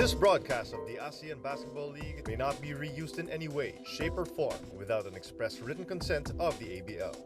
This broadcast of the ASEAN Basketball League may not be reused in any way, shape, or form without an express written consent of the ABL.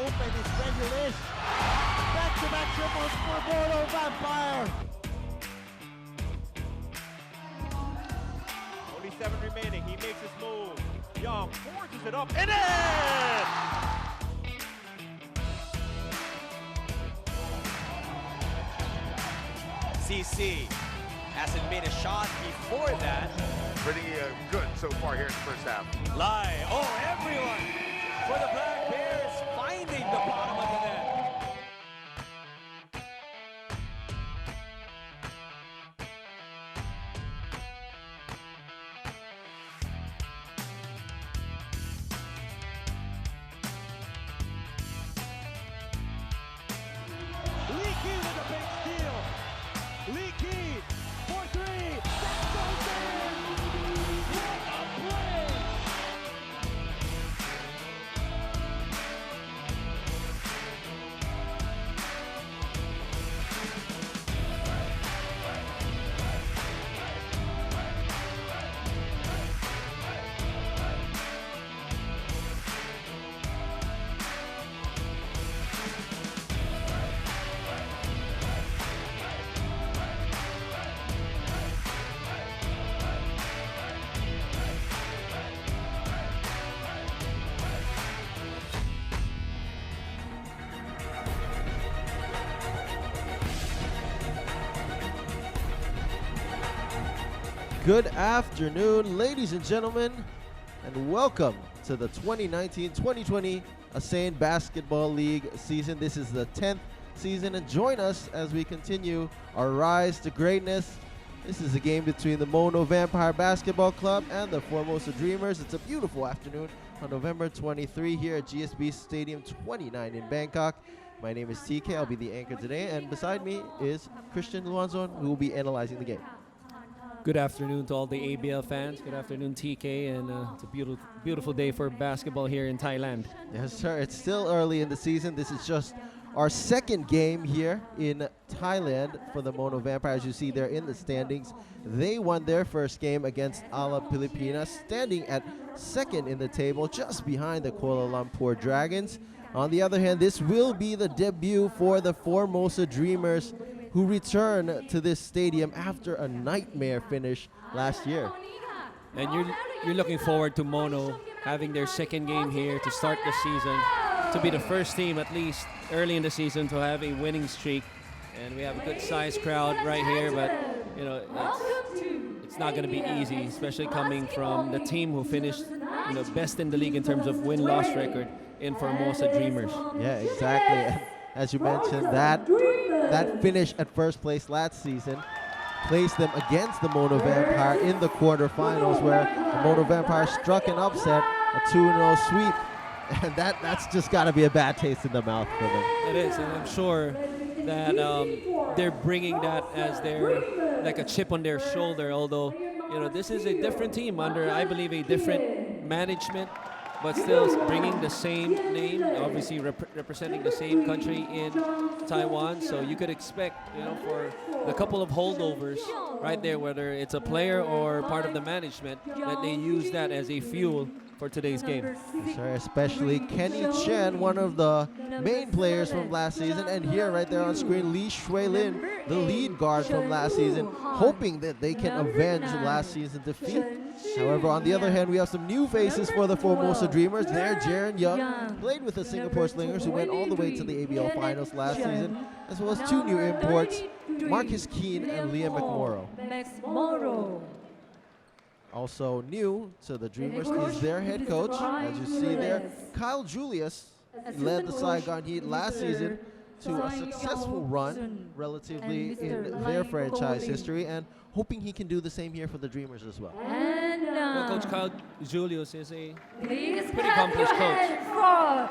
Open is Regulus. Back-to-back triples for Mono Vampire. 47 remaining. He makes his move. Young forces it up and in! CC hasn't made a shot before that. Pretty good so far here in the first half. Lai, oh, everyone for the Black Bears finding the bottom of the net. Leaky with a big steal. Leaky for three. That goes in. What a play. Good afternoon, ladies and gentlemen, and welcome to the 2019-2020 ASEAN Basketball League season. This is the 10th season, and join us as we continue our rise to greatness. This is a game between the Mono Vampire Basketball Club and the Formosa Dreamers. It's a beautiful afternoon on November 23 here at GSB Stadium 29 in Bangkok. My name is TK. I'll be the anchor today, and beside me is Christian Luanzon, who will be analyzing the game. Good afternoon to all the ABL fans. Good afternoon, TK, and it's a beautiful, beautiful day for basketball here in Thailand. Yes, sir. It's still early in the season. This is just our second game here in Thailand for the Mono Vampires. You see, they're in the standings. They won their first game against Alab, Pilipinas, standing at second in the table, just behind the Kuala Lumpur Dragons. On the other hand, this will be the debut for the Formosa Dreamers, who return to this stadium after a nightmare finish last year. And you're looking forward to Mono having their second game here to start the season, to be the first team, at least early in the season, to have a winning streak. And we have a good sized crowd right here, but you know it's not going to be easy, especially coming from the team who finished best in the league in terms of win-loss record in Formosa Dreamers. Yeah, exactly. As you mentioned, that finish at first place last season placed them against the Mono Vampire in the quarterfinals, where the Mono Vampire struck an upset, a 2-0 sweep, and that's just got to be a bad taste in the mouth for them. It is, and I'm sure that they're bringing that as their like a chip on their shoulder. Although this is a different team under, I believe, a different management, but still bringing the same name, obviously representing the same country in Taiwan. So you could expect, for the couple of holdovers right there, whether it's a player or part of the management, that they use that as a fuel for today's game. Yes, sir, especially Kenny Chen, one of the main players from last season. And here, right there on screen, Lee Shui-Lin, the lead guard from last season, hoping that they can avenge last season's defeat. However, on the other hand, we have some new faces for the Formosa Dreamers. There, Jaron Young played with the Singapore Slingers, who went all the way to the ABL Finals last season, as well as two new imports, Marcus Keane and Liam McMorrow. Also new to the Dreamers is their head coach. As you see there, Kyle Julius led the Saigon Heat last season to a successful run relatively in their franchise history, and hoping he can do the same here for the Dreamers as well. Well, Coach Kyle Julius is a pretty accomplished coach.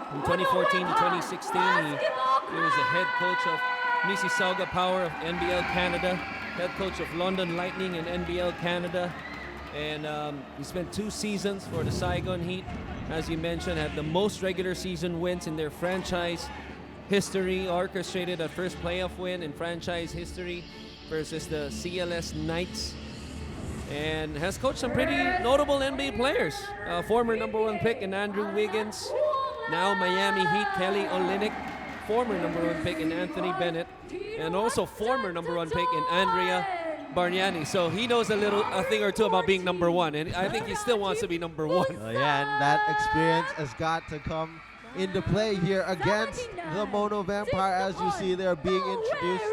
From 2014 to 2016, he was the head coach of Mississauga Power of NBL Canada, head coach of London Lightning in NBL Canada, and he spent 2 seasons for the Saigon Heat. As you mentioned, had the most regular season wins in their franchise history, orchestrated a first playoff win in franchise history versus the CLS Knights, and has coached some pretty notable NBA players. Former #1 pick in Andrew Wiggins, now Miami Heat Kelly Olynyk, former #1 pick in Anthony Bennett, and also former #1 pick in Andrea Bargnani. So he knows a thing or two about being #1, and I think he still wants to be #1. Yeah, and that experience has got to come into play here against the Mono Vampire. As you see, they're being introduced.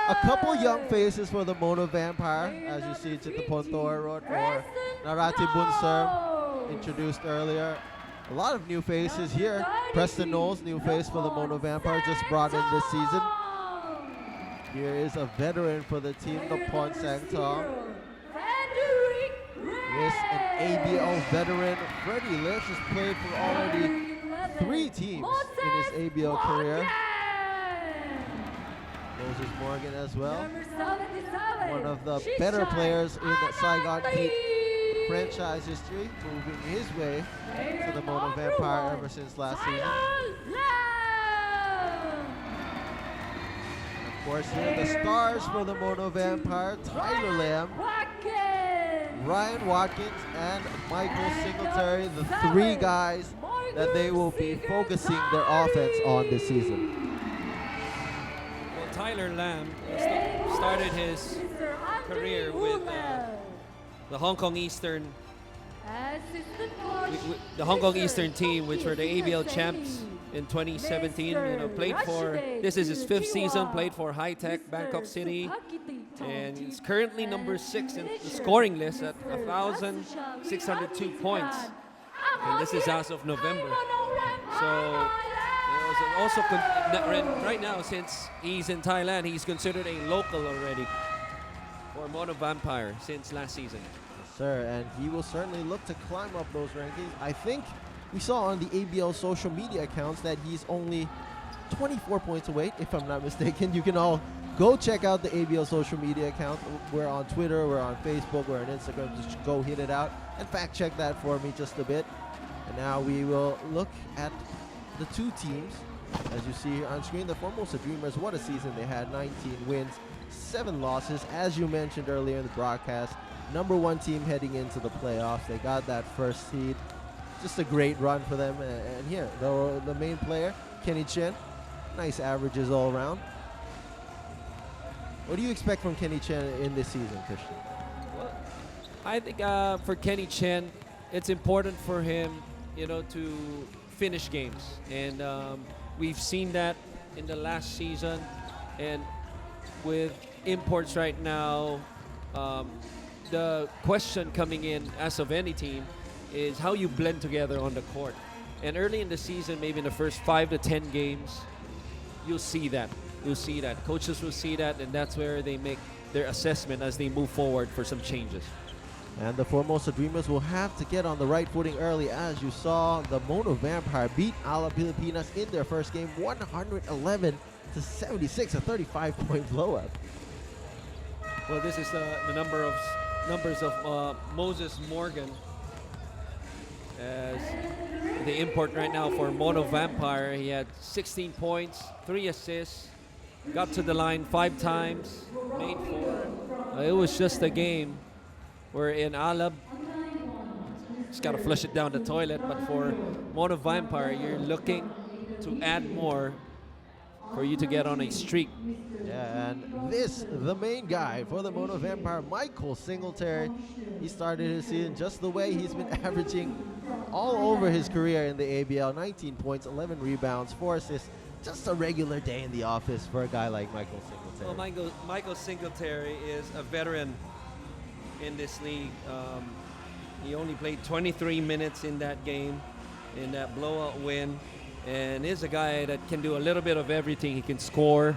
A couple young faces for the Mono Vampire, as you see Chitapon Thorod or Narati Bunserm introduced earlier. A lot of new faces here. Preston Knowles, new face for the Mono Vampire, just brought in this season. Here is a veteran for the team, the Pon Sang Tong. Yes, an ABL veteran. Freddie Lish has played for already 3 teams in his ABL career. Moses Morgan as well. One of the better players in the Saigon Heat franchise history, moving his way to the Mono Vampire ever since last season. Of course, here the stars for the Mono Vampire, Tyler Lamb, Ryan Watkins, and Michael Singletary, the 3 guys that they will be focusing their offense on this season. Well, Tyler Lamb started his career with the Hong Kong Eastern team, which were the ABL champs in 2017. Played for, this is his 5th season, played for High Tech Bangkok City, and he's currently #6 in the scoring list at 1,602 points. And this is as of November. So also right now, since he's in Thailand, he's considered a local already for Mono Vampire since last season. Yes, sir, and he will certainly look to climb up those rankings. I think we saw on the ABL social media accounts that he's only 24 points away, if I'm not mistaken. You can all go check out the ABL social media account. We're on Twitter, we're on Facebook, we're on Instagram. Just go hit it out and fact check that for me just a bit. And now we will look at the 2 teams. As you see here on screen, the Formosa Dreamers, what a season they had. 19 wins, 7 losses. As you mentioned earlier in the broadcast, #1 team heading into the playoffs. They got that first seed. Just a great run for them. And here, the main player, Kenny Chen, nice averages all around. What do you expect from Kenny Chen in this season, Christian? Well, I think for Kenny Chen, it's important for him, to finish games. And we've seen that in the last season. And with imports right now, the question coming in as of any team is how you blend together on the court. And early in the season, maybe in the first 5 to 10 games, you'll see that. Coaches will see that, and that's where they make their assessment as they move forward for some changes. And the Formosa Dreamers will have to get on the right footing early. As you saw, the Mono Vampire beat Alab Pilipinas in their first game, 111 to 76, a 35-point blowout. Well, this is the numbers of Moses Morgan, as the import right now for Mono Vampire. He had 16 points, 3 assists, got to the line 5 times, made 4. It was just a game where in Alab just got to flush it down the toilet. But for Mono Vampire, you're looking to add more for you to get on a streak. Yeah, and the main guy for the Mono Vampire, Michael Singletary. He started his season just the way he's been averaging all over his career in the ABL. 19 points, 11 rebounds, 4 assists. Just a regular day in the office for a guy like Michael Singletary. Well, Michael Singletary is a veteran in this league. He only played 23 minutes in that game, in that blowout win, and is a guy that can do a little bit of everything. He can score,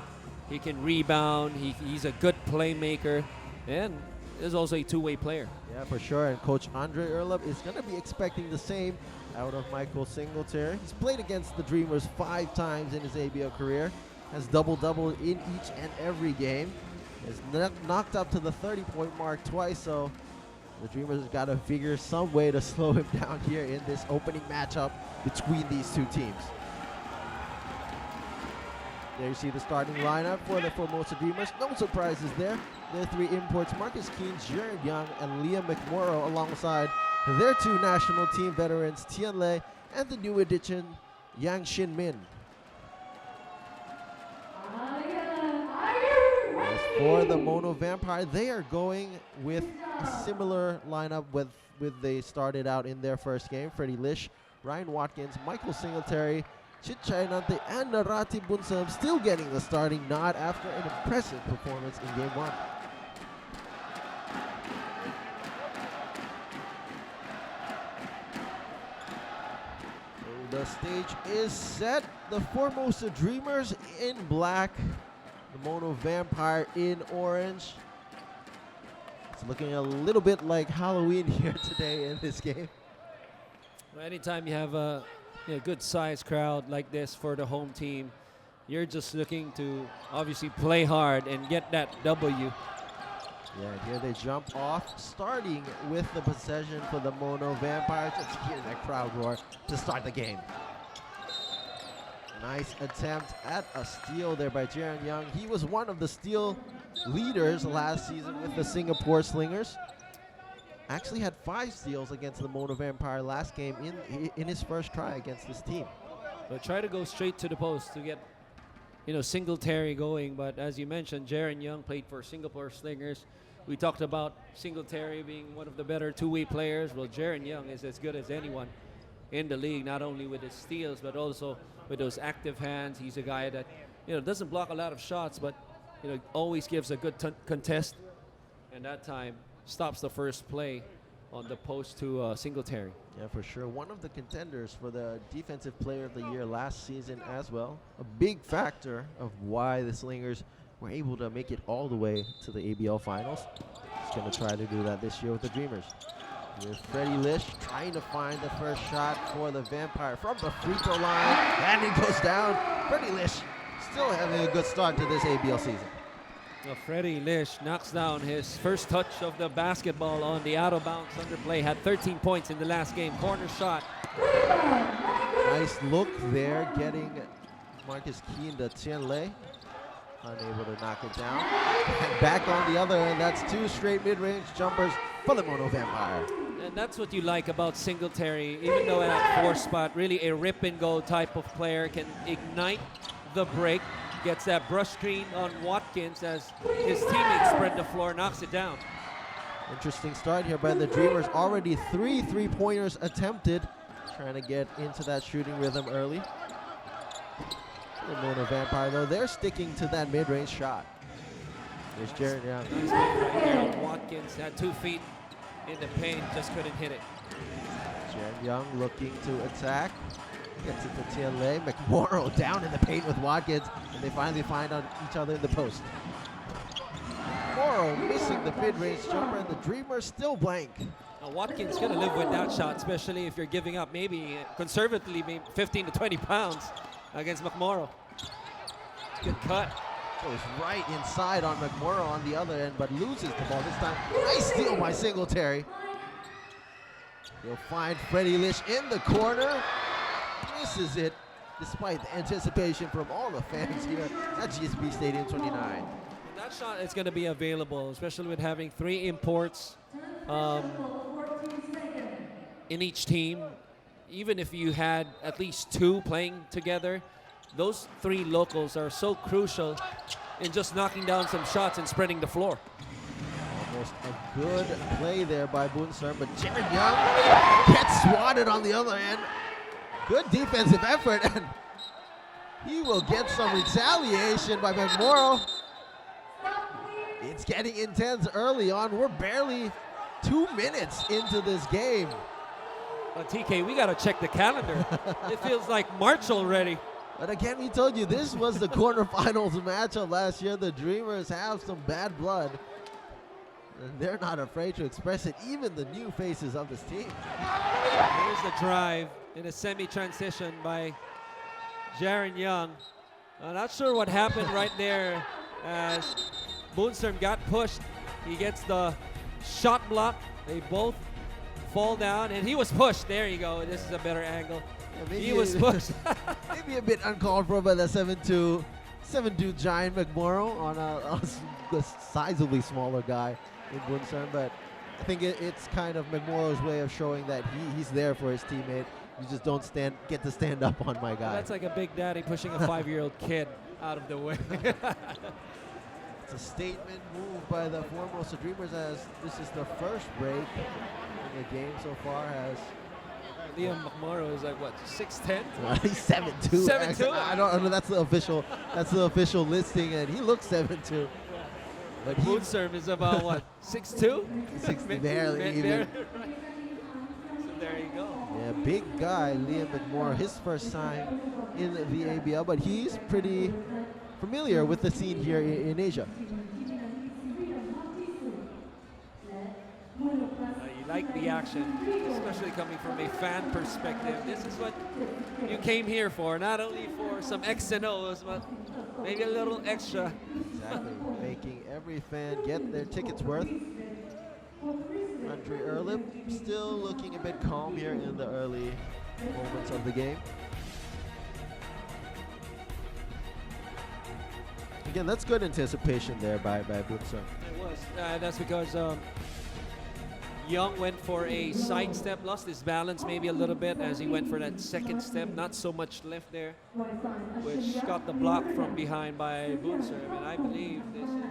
he can rebound, he's a good playmaker, and is also a two-way player. Yeah, for sure. And Coach Andre Erlab is going to be expecting the same out of Michael Singletary. He's played against the Dreamers 5 times in his ABL career, has double-double in each and every game, is knocked up to the 30-point mark twice, so the Dreamers have got to figure some way to slow him down here in this opening matchup between these two teams. There you see the starting lineup for the Formosa Dreamers. No surprises there. Their 3 imports, Marcus Keane, Jared Young, and Liam McMorrow, alongside their 2 national team veterans, Tian Lei, and the new addition, Yang Shin Min. As for the Mono Vampire, they are going with a similar lineup with they started out in their first game. Freddie Lish, Ryan Watkins, Michael Singletary, Chitchay Nante, and Narati Bunsam still getting the starting nod after an impressive performance in Game 1. So the stage is set. The Formosa Dreamers in black, the Mono Vampire in orange. It's looking a little bit like Halloween here today in this game. Well, anytime you have a good sized crowd like this for the home team, you're just looking to obviously play hard and get that W. Yeah, here they jump off, starting with the possession for the Mono Vampire. Just hear that crowd roar to start the game. Nice attempt at a steal there by Jaron Young. He was one of the steal leaders last season with the Singapore Slingers. Actually had 5 steals against the Mono Vampire last game in his first try against this team. But try to go straight to the post to get, Singletary going. But as you mentioned, Jaron Young played for Singapore Slingers. We talked about Singletary being one of the better two-way players. Well, Jaron Young is as good as anyone in the league, not only with his steals, but also with those active hands. He's a guy that, doesn't block a lot of shots, but, always gives a good contest. And that time, stops the first play on the post to Singletary. Yeah, for sure. One of the contenders for the Defensive Player of the Year last season as well. A big factor of why the Slingers were able to make it all the way to the ABL Finals. He's going to try to do that this year with the Dreamers. Here's Freddie Lish trying to find the first shot for the Vampire from the free throw line. And it goes down. Freddie Lish still having a good start to this ABL season. Well, Freddie Lish knocks down his first touch of the basketball on the out-of-bounds underplay. Had 13 points in the last game. Corner shot. Nice look there, getting Marcus Keane to Tian Lei. Unable to knock it down. And back on the other end, that's 2 straight mid-range jumpers for the Mono Vampire. And that's what you like about Singletary. Even though at 4 spot, really a rip-and-go type of player, can ignite the break. Gets that brush screen on Watkins as his teammates spread the floor, knocks it down. Interesting start here by the Dreamers. Already 3 3-pointers attempted. Trying to get into that shooting rhythm early. The Mono Vampire, though, they're sticking to that mid-range shot. There's Jared Young. Nice right there on Watkins. Had 2 feet in the paint, just couldn't hit it. Jared Young looking to attack. Gets it to Tian Lei. McMorrow down in the paint with Watkins, and they finally find on each other in the post. McMorrow missing the mid-range jumper, and the Dreamers still blank. Now Watkins gonna live with that shot, especially if you're giving up maybe conservatively maybe 15 to 20 pounds against McMorrow. Good cut. Goes right inside on McMorrow on the other end, but loses the ball this time. Nice steal by Singletary. He'll find Freddie Lish in the corner. Misses it, despite the anticipation from all the fans here at GSB Stadium 29. That shot is going to be available, especially with having 3 imports. in each team, even if you had at least 2 playing together, those 3 locals are so crucial in just knocking down some shots and spreading the floor. Almost a good play there by Boonserm, but Jared Young gets swatted on the other end. Good defensive effort, and he will get some retaliation by McMorrow. It's getting intense early on. We're barely 2 minutes into this game. TK, we got to check the calendar. It feels like March already. But again, we told you this was the quarterfinals matchup last year. The Dreamers have some bad blood, and they're not afraid to express it, even the new faces of this team. Here's the drive in a semi-transition by Jaron Young. I'm not sure what happened right there as Boonserm got pushed. He gets the shot block. They both fall down, and he was pushed. There you go. This is a better angle. Yeah, he was pushed. Maybe a bit uncalled for by the 7'2" giant McMorrow on a sizably smaller guy in Boonserm, but I think it's kind of McMorrow's way of showing that he's there for his teammate. You just don't get to stand up on my guy. That's like a big daddy pushing a 5-year-old kid out of the way. It's a statement move by the Formosa Dreamers, as this is the first break in the game so far. As Liam McMorrow is like what, 6'10"? He's 7'2". 7'2"? I don't know. That's the official listing, and he looks 7'2". But Boonserm is about what, 6'2"? 60 barely even. So there you go. Yeah, big guy, Liam McMorrow, his first time in the ABL, but he's pretty familiar with the scene here in Asia. You like the action, especially coming from a fan perspective. This is what you came here for, not only for some X and O's, but maybe a little extra. Exactly, making every fan get their tickets worth. Andre Erlip still looking a bit calm here in the early moments of the game. Again, that's good anticipation there by Boonserm. It was. That's because Young went for a side step, lost his balance maybe a little bit as he went for that second step. Not so much left there, which got the block from behind by Boonserm. And I believe this is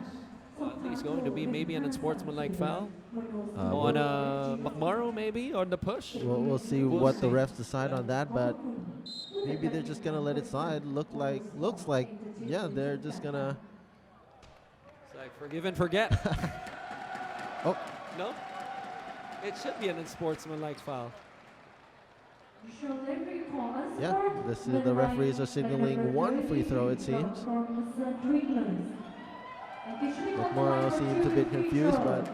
at least going to be maybe an unsportsmanlike foul on McMorrow, maybe on the push. We'll see what the refs decide on that, but maybe they're just gonna let it slide. Looks like, yeah, they're just gonna. It's like forgive and forget. Oh no, it should be an unsportsmanlike foul. Yeah, the referees are signaling 1 free throw, it seems. McMorrow seems a bit confused, but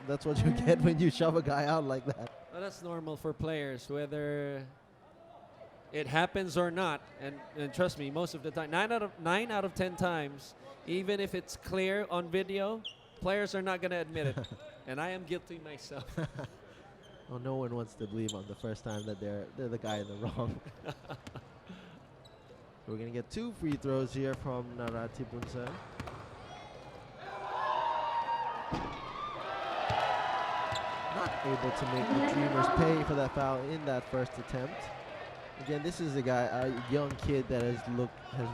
that's what you get when you shove a guy out like that. Well, that's normal for players, whether it happens or not. And trust me, most of the time, 9 out of 10 times, even if it's clear on video, players are not going to admit it. And I am guilty myself. Well, no one wants to believe on the first time that they're the guy in the wrong. We're going to get 2 free throws here from Narati Boonserm. Not able to make the Dreamers pay for that foul in that first attempt. Again, this is a young kid that has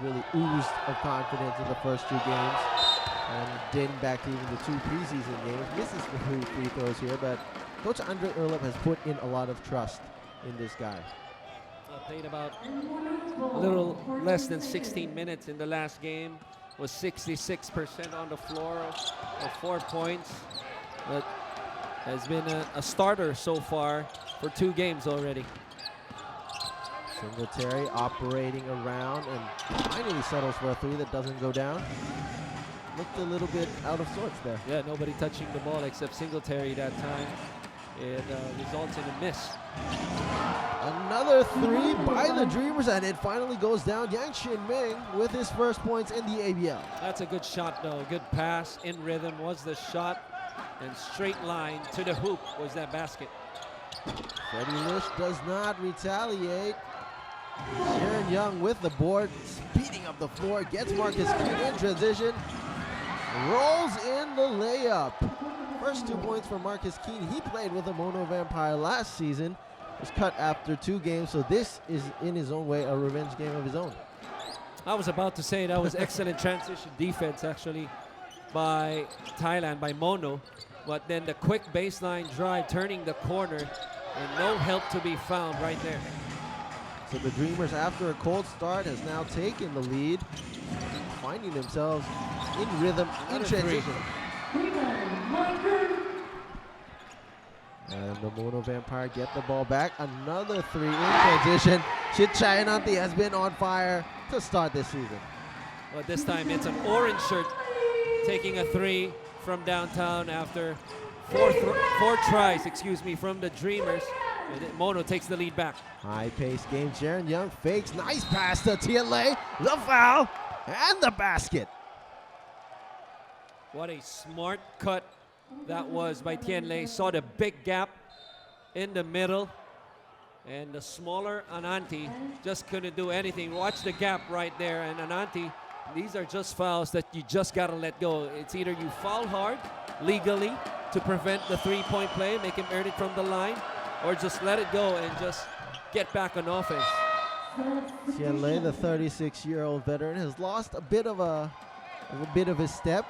really oozed of confidence in the first 2 games, and dating back to even the 2 preseason games. Misses the free throws here, but Coach Andre Erlip has put in a lot of trust in this guy. Played about a little less than 16 minutes in the last game. Was 66% on the floor of 4 points. But has been a starter so far for 2 games already. Singletary operating around and finally settles for a 3 that doesn't go down. Looked a little bit out of sorts there. Yeah, nobody touching the ball except Singletary that time. It results in a miss. Another 3 by the Dreamers, and it finally goes down. Yang Shin-ming with his first points in the ABL. That's a good shot, though. Good pass in rhythm was the shot, and straight line to the hoop was that basket. Freddie Lish does not retaliate. Sharon Young with the board, speeding up the floor, gets Marcus King in transition, rolls in the layup. First 2 points for Marcus Keene. He played with the Mono Vampire last season. Was cut after 2 games, so this is in his own way a revenge game of his own. I was about to say that was excellent transition defense actually by Thailand, by Mono. But then the quick baseline drive turning the corner and no help to be found right there. So the Dreamers, after a cold start, has now taken the lead, finding themselves in rhythm, in transition. And the Mono Vampire get the ball back. Another 3 in transition. Chitchai Ananti has been on fire to start this season. But this time it's an orange shirt taking a 3 from downtown after 4 tries, from the Dreamers. And then Mono takes the lead back. High-paced game. Jaron Young fakes. Nice pass to Tianlei. The foul and the basket. What a smart cut that was by Tianlei. Saw the big gap in the middle. And the smaller Ananti just couldn't do anything. Watch the gap right there. And Ananti, these are just fouls that you just got to let go. It's either you foul hard legally to prevent the 3-point play, make him earn it from the line, or just let it go and just get back on offense. Tianlei, the 36-year-old veteran, has lost a bit of his step.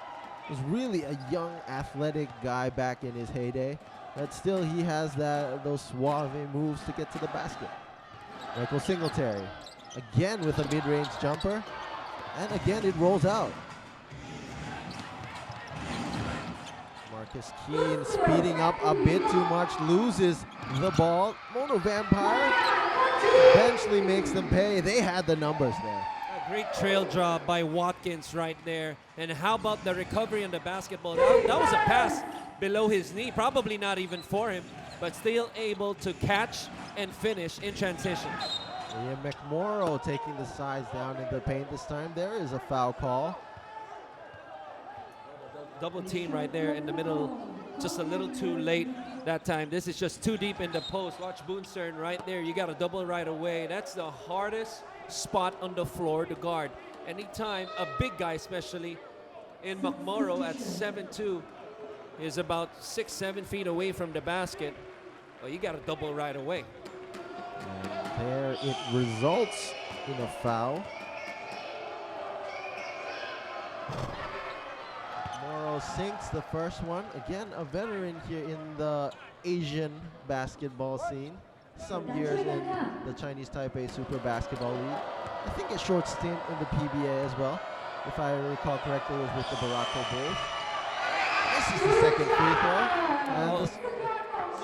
Was really a young, athletic guy back in his heyday, but still he has those Suave moves to get to the basket. Michael Singletary, again with a mid-range jumper, and again it rolls out. Marcus Keene speeding up a bit too much, loses the ball. Mono Vampire eventually makes them pay. They had the numbers there. A great trail draw by Watkins right there. And how about the recovery on the basketball? That was a pass below his knee, probably not even for him, but still able to catch and finish in transition. Ian McMorrow taking the sides down in the paint this time. There is a foul call. Double team right there in the middle, just a little too late that time. This is just too deep in the post. Watch Boonstern right there. You got a double right away. That's the hardest spot on the floor to guard. Anytime a big guy, especially in McMorrow at 7'2", is about 6-7 feet away from the basket, well, you got a double right away. And there it results in a foul. Morrow sinks the first one. Again, a veteran here in the Asian basketball scene. Some years in the Chinese Taipei Super Basketball League. I think a short stint in the PBA as well. If I recall correctly, it was with the Macau Braves. This is the second free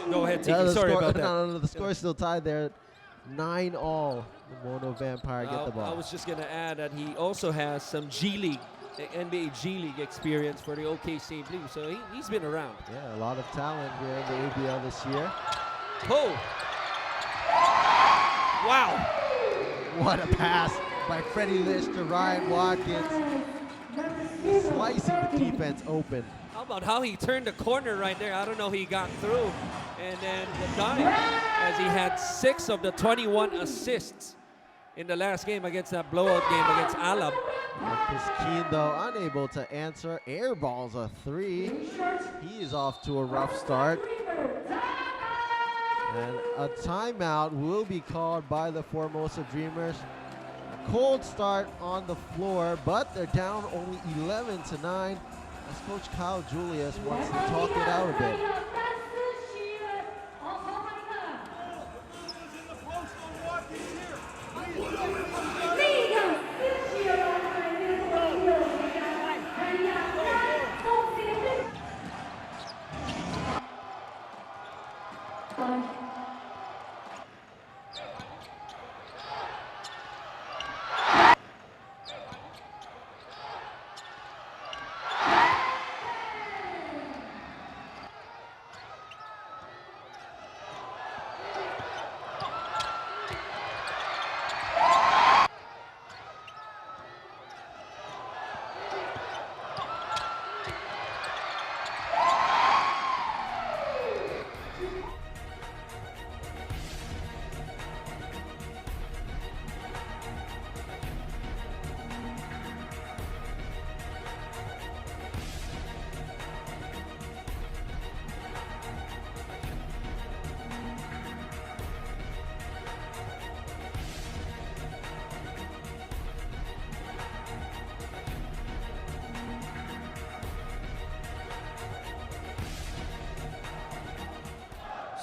throw. Go ahead, Tiki. Sorry about that. No, the score is still tied there. 9-all. The Mono Vampire get the ball. I was just going to add that he also has some G League, NBA G League experience for the OKC Blue, so he's been around. Yeah, a lot of talent here in the ABL this year. Oh! Wow! What a pass by Freddie Lish to Ryan Watkins. Slicing the defense open. How about how he turned the corner right there? I don't know, he got through. And then the dime, as he had 6 of the 21 assists in the last game against that blowout game against Alab. Marcus Keene, though, unable to answer. Airballs a 3. He is off to a rough start. And a timeout will be called by the Formosa Dreamers. A cold start on the floor, but they're down only 11-9. As Coach Kyle Julius wants to talk it out a bit.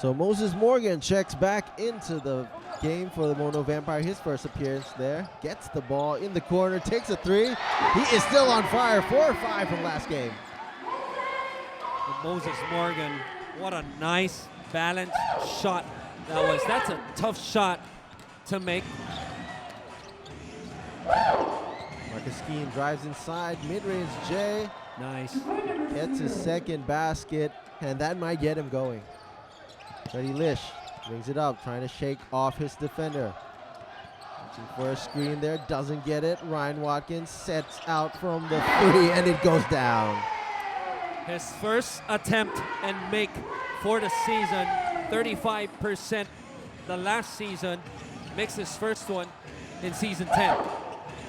So Moses Morgan checks back into the game for the Mono Vampire. His first appearance there. Gets the ball in the corner, takes a three. He is still on fire. 4 or 5 from last game. And Moses Morgan, what a nice balanced shot that was. That's a tough shot to make. Marcus Keene drives inside, mid-range J. Nice. Gets his second basket, and that might get him going. Freddie Lish brings it up, trying to shake off his defender. Reaching for a screen there, doesn't get it. Ryan Watkins sets out from the 3, and it goes down. His first attempt and make for the season, 35% the last season. Makes his first one in season 10.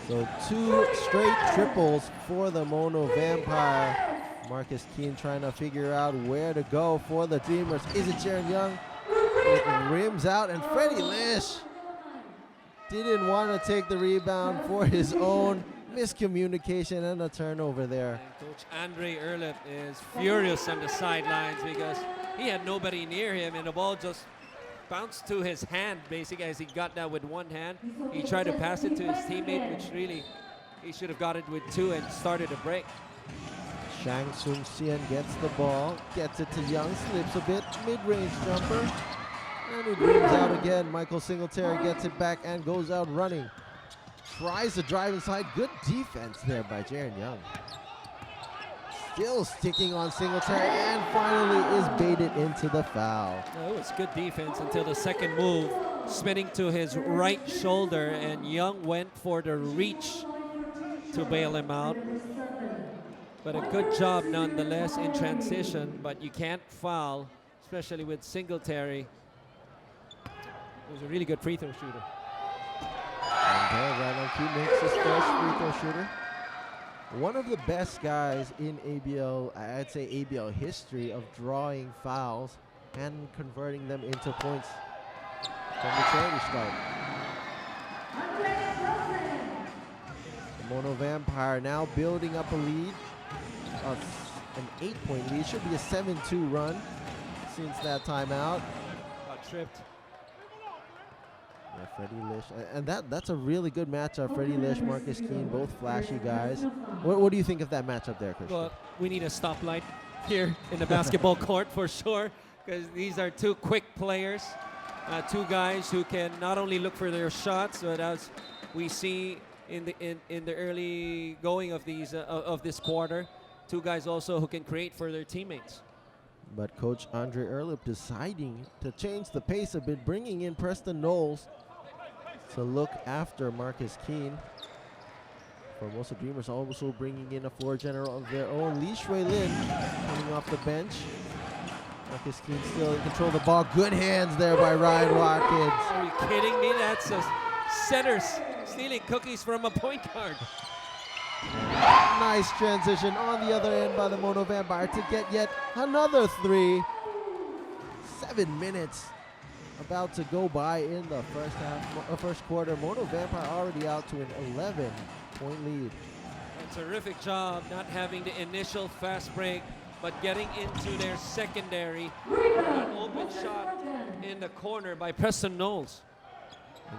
So 2 straight triples for the Mono Vampire. Marcus Keene trying to figure out where to go for the Dreamers. Is it Jaron Young? It rims out, and Freddie Lish didn't want to take the rebound for his own miscommunication and a turnover there. And Coach Andre Erlip is furious on the sidelines because he had nobody near him, and the ball just bounced to his hand, basically, as he got that with one hand. He tried to pass it to his teammate, which really, he should have got it with 2 and started a break. Shang Tsung Sien gets the ball, gets it to Young, slips a bit, mid-range jumper, and it rims out again. Michael Singletary gets it back and goes out running. Tries to drive inside. Good defense there by Jaron Young. Still sticking on Singletary, and finally is baited into the foul. It was good defense until the second move, spinning to his right shoulder, and Young went for the reach to bail him out. But a good job nonetheless in transition, but you can't foul, especially with Singletary. He was a really good free throw shooter. And there, Ryan Keene makes his first free throw shooter. One of the best guys in ABL, I'd say ABL history, of drawing fouls and converting them into points from the charity stripe. The Mono Vampire now building up a lead. An 8-point lead. Should be a 7-2 run since that timeout. Got tripped. Yeah, Freddie Lish. And that's a really good matchup. Freddie Lish, Marcus Keene, both flashy guys. What do you think of that matchup there, Christian? Well, we need a stoplight here in the basketball court for sure, because these are 2 quick players. 2 guys who can not only look for their shots, but as we see in the early going of these of this quarter, 2 guys also who can create for their teammates. But Coach Andre Erlip deciding to change the pace a bit, bringing in Preston Knowles to look after Marcus Keene. Formosa Dreamers also bringing in a floor general of their own, Lee Shui Lin, coming off the bench. Marcus Keene still in control of the ball. Good hands there by Ryan Watkins. Are you kidding me? That's a centers stealing cookies from a point guard. Nice transition on the other end by the Mono Vampire to get yet another 3. 7 minutes about to go by in the first quarter. Mono Vampire already out to an 11-point lead. A terrific job not having the initial fast break, but getting into their secondary. An open shot in the corner by Preston Knowles.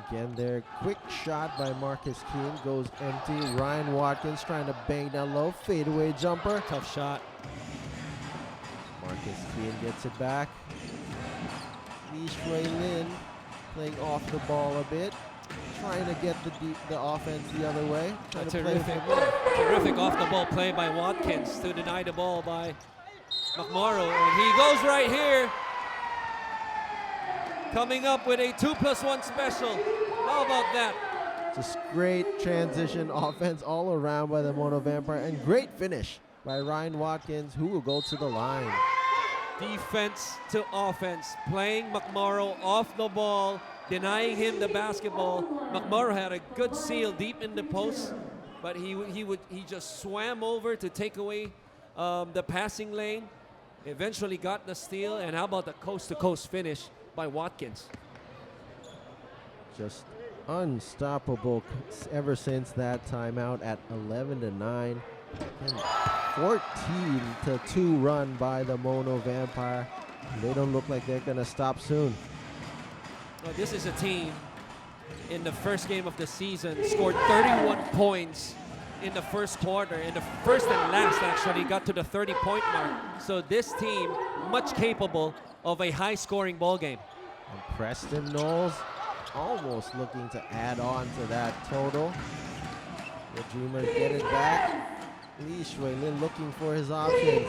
Again, their quick shot by Marcus Keene goes empty. Ryan Watkins trying to bang down low. Fadeaway jumper. Tough shot. Marcus Keene gets it back. Lee Shui Lin playing off the ball a bit. Trying to get the offense the other way. A terrific off the ball play by Watkins to deny the ball by McMorrow. And he goes right here. Coming up with a 2+1 special. How about that? Just great transition offense all around by the Mono Vampire, and great finish by Ryan Watkins, who will go to the line. Defense to offense, playing McMorrow off the ball, denying him the basketball. McMorrow had a good seal deep in the post, but he just swam over to take away the passing lane. Eventually got the steal, and how about the coast-to-coast finish by Watkins? Just unstoppable ever since that timeout at 11-9. And 14-2 run by the Mono Vampire. They don't look like they're going to stop soon. Well, this is a team in the first game of the season scored 31 points in the first quarter. In the first and last, actually, got to the 30-point mark. So this team, much capable of a high-scoring ball game. And Preston Knowles almost looking to add on to that total. The Dreamers get it back. Lee Shui Lin looking for his options.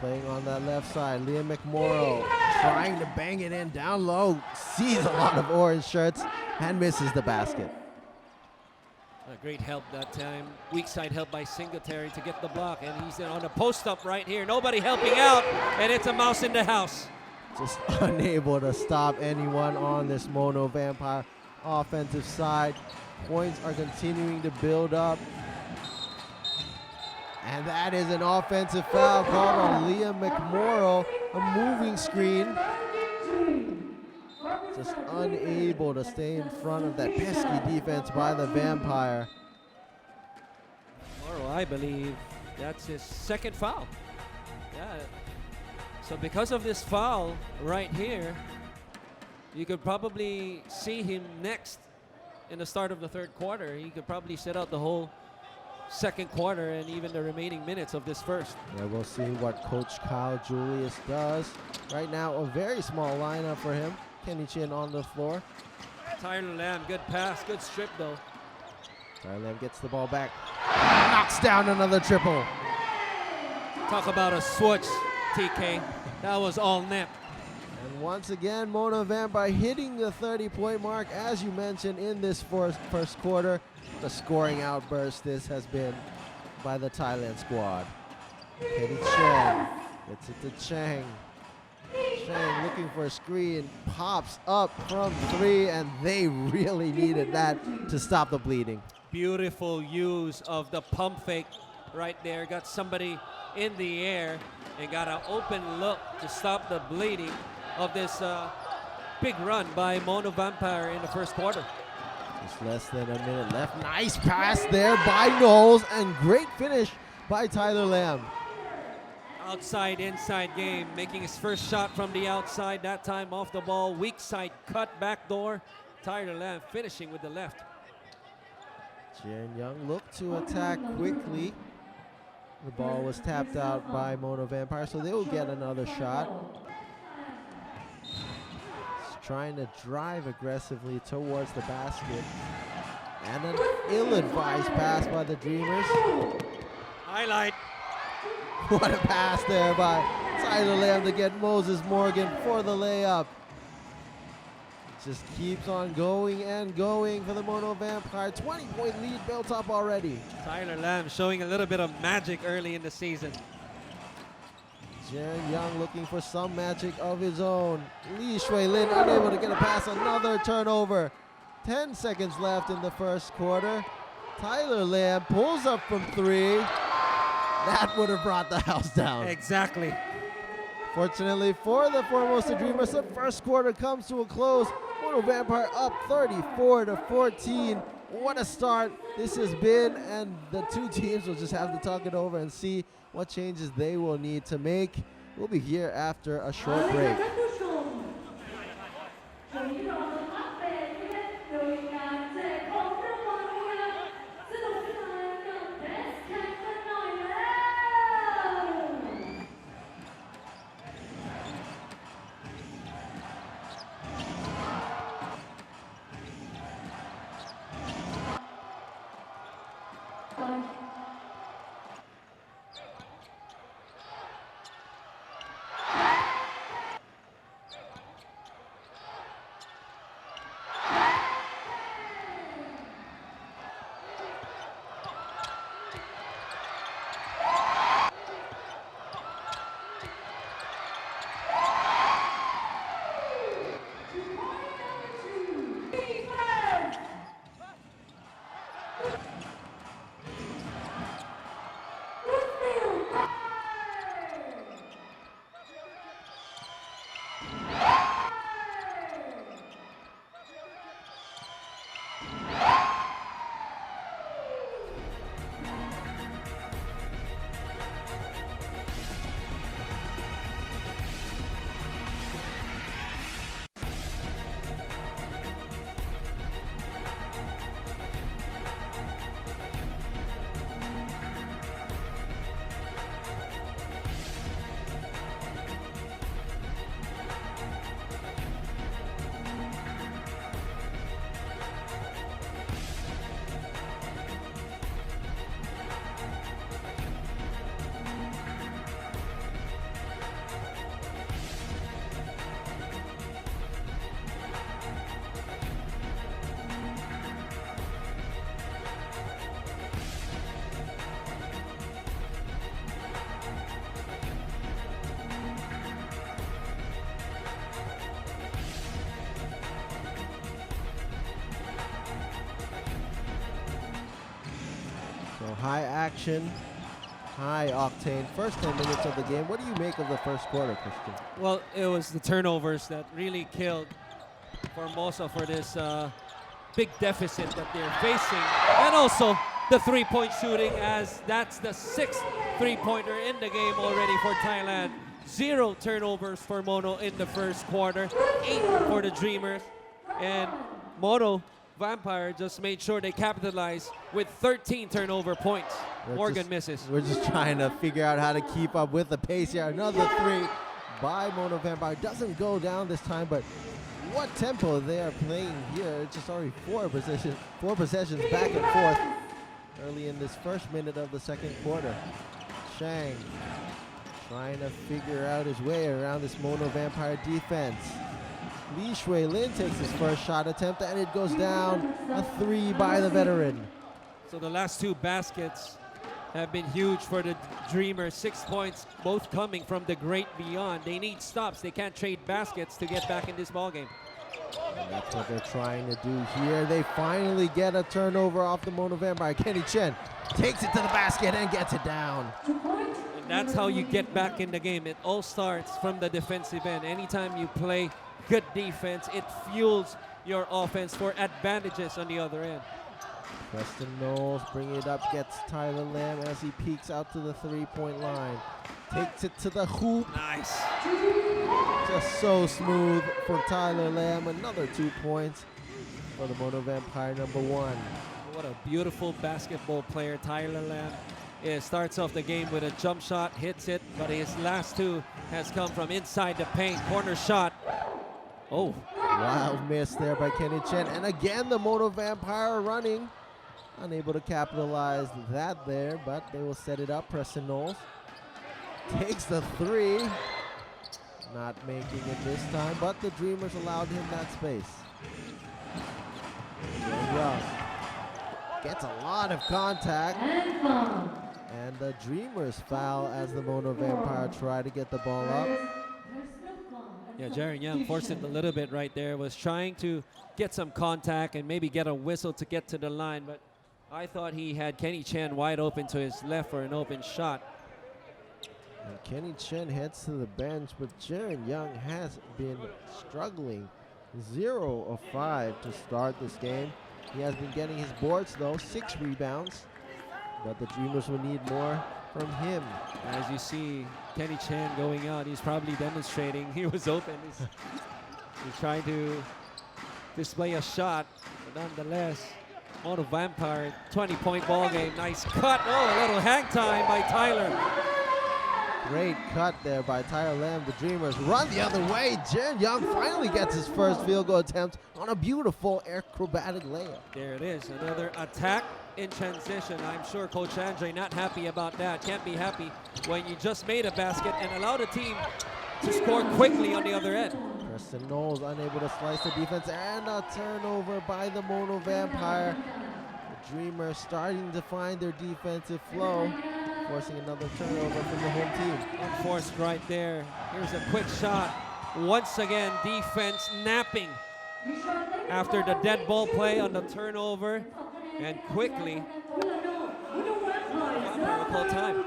Playing on that left side. Liam McMorrow trying to bang it in down low. Sees a lot of orange shirts and misses the basket. A great help that time. Weak side help by Singletary to get the block. And he's on a post up right here. Nobody helping out. And it's a mouse in the house. Just unable to stop anyone on this Mono Vampire offensive side. Points are continuing to build up. And that is an offensive foul called on Liam McMorrow. A moving screen. Just unable to stay in front of that pesky defense by the Vampire. Morrow, I believe that's his second foul. Yeah. So because of this foul right here, you could probably see him next in the start of the third quarter. He could probably sit out the whole second quarter and even the remaining minutes of this first. Yeah, we'll see what Coach Kyle Julius does. Right now, a very small lineup for him. Kenny Chin on the floor. Tyler Lamb, good pass, good strip though. Tyler Lamb gets the ball back. Knocks down another triple. Talk about a switch, TK. That was all net. And once again, Mono Vampire hitting the 30-point mark, as you mentioned, in this first quarter. The scoring outburst this has been by the Thailand squad. Kenny Chen gets it to Chang. Chang looking for a screen, pops up from three, and they really needed that to stop the bleeding. Beautiful use of the pump fake right there. Got somebody in the air and got an open look to stop the bleeding of this big run by Mono Vampire in the first quarter. Just less than a minute left. Nice pass there by Knowles, and great finish by Tyler Lamb. Outside, inside game, making his first shot from the outside, that time off the ball. Weak side cut, back door. Tyler Lamb finishing with the left. Jian Young looked to attack quickly. The ball was tapped out by Mono Vampire, so they will get another shot. Trying to drive aggressively towards the basket. And an ill-advised pass by the Dreamers. Highlight. What a pass there by Tyler Lamb to get Moses Morgan for the layup. Just keeps on going and going for the Mono Vampire. 20-point lead built up already. Tyler Lamb showing a little bit of magic early in the season. Jian Young looking for some magic of his own. Lee Shui Lin unable to get a pass, another turnover. 10 seconds left in the first quarter. Tyler Lamb pulls up from three. That would have brought the house down. Exactly. Fortunately for the Formosa Dreamers, the first quarter comes to a close. Mono Vampire up 34-14. What a start this has been, and the two teams will just have to talk it over and see what changes they will need to make. We'll be here after a short break. high action, high octane first 10 minutes of the game. What do you make of the first quarter, Christian? Well, it was the turnovers that really killed Formosa for this big deficit that they're facing. And also the three-point shooting, as that's the 6th three-pointer in the game already for Thailand. 0 turnovers for Mono in the first quarter, 8 for the Dreamers. And Mono Vampire just made sure they capitalize with 13 turnover points. Morgan misses. We're just trying to figure out how to keep up with the pace here. Another 3 by Mono Vampire. Doesn't go down this time, but what tempo they are playing here. It's just already 4 possessions back and forth early in this first minute of the second quarter. Shang trying to figure out his way around this Mono Vampire defense. Lee Shui Lin takes his first shot attempt, and it goes down. A 3 by the veteran. So the last 2 baskets have been huge for the Dreamers. 6 points, both coming from the great beyond. They need stops. They can't trade baskets to get back in this ballgame. And that's what they're trying to do here. They finally get a turnover off the Mono Vampire. Kenny Chen takes it to the basket and gets it down. And that's how you get back in the game. It all starts from the defensive end. Anytime you play good defense, it fuels your offense for advantages on the other end. Preston Knowles bringing it up, gets Tyler Lamb as he peeks out to the three-point line. Takes it to the hoop. Nice. Just so smooth for Tyler Lamb. Another 2 points for the Mono Vampire, number 1. What a beautiful basketball player Tyler Lamb is. Starts off the game with a jump shot, hits it, but his last 2 has come from inside the paint. Corner shot. Oh. Wild miss there by Kenny Chen. And again, the Mono Vampire running. Unable to capitalize that there, but they will set it up. Preston Knowles takes the 3. Not making it this time, but the Dreamers allowed him that space. Young gets a lot of contact. And the Dreamers foul as the Mono Vampire try to get the ball up. Yeah, Jaren Young forced it a little bit right there. Was trying to get some contact and maybe get a whistle to get to the line, but I thought he had Kenny Chen wide open to his left for an open shot. And Kenny Chen heads to the bench, but Jaren Young has been struggling. 0 of 5 to start this game. He has been getting his boards though, 6 rebounds, but the Dreamers will need more from him. As you see Kenny Chen going out, he's probably demonstrating he was open. He's trying to display a shot, but nonetheless, Mono Vampire, 20-point ball game. Nice cut. Oh, a little hang time by Tyler. Great cut there by Tyler Lamb. The Dreamers run the other way. Jaren Young finally gets his first field goal attempt on a beautiful acrobatic layup. There it is, another attack in transition. I'm sure Coach Andre not happy about that. Can't be happy when you just made a basket and allowed a team to score quickly on the other end. Preston Knowles unable to slice the defense, and a turnover by the Mono Vampire. The Dreamers starting to find their defensive flow, forcing another turnover from the home team. Unforced right there. Here's a quick shot. Once again, defense napping after the dead ball play on the turnover, and quickly will call time.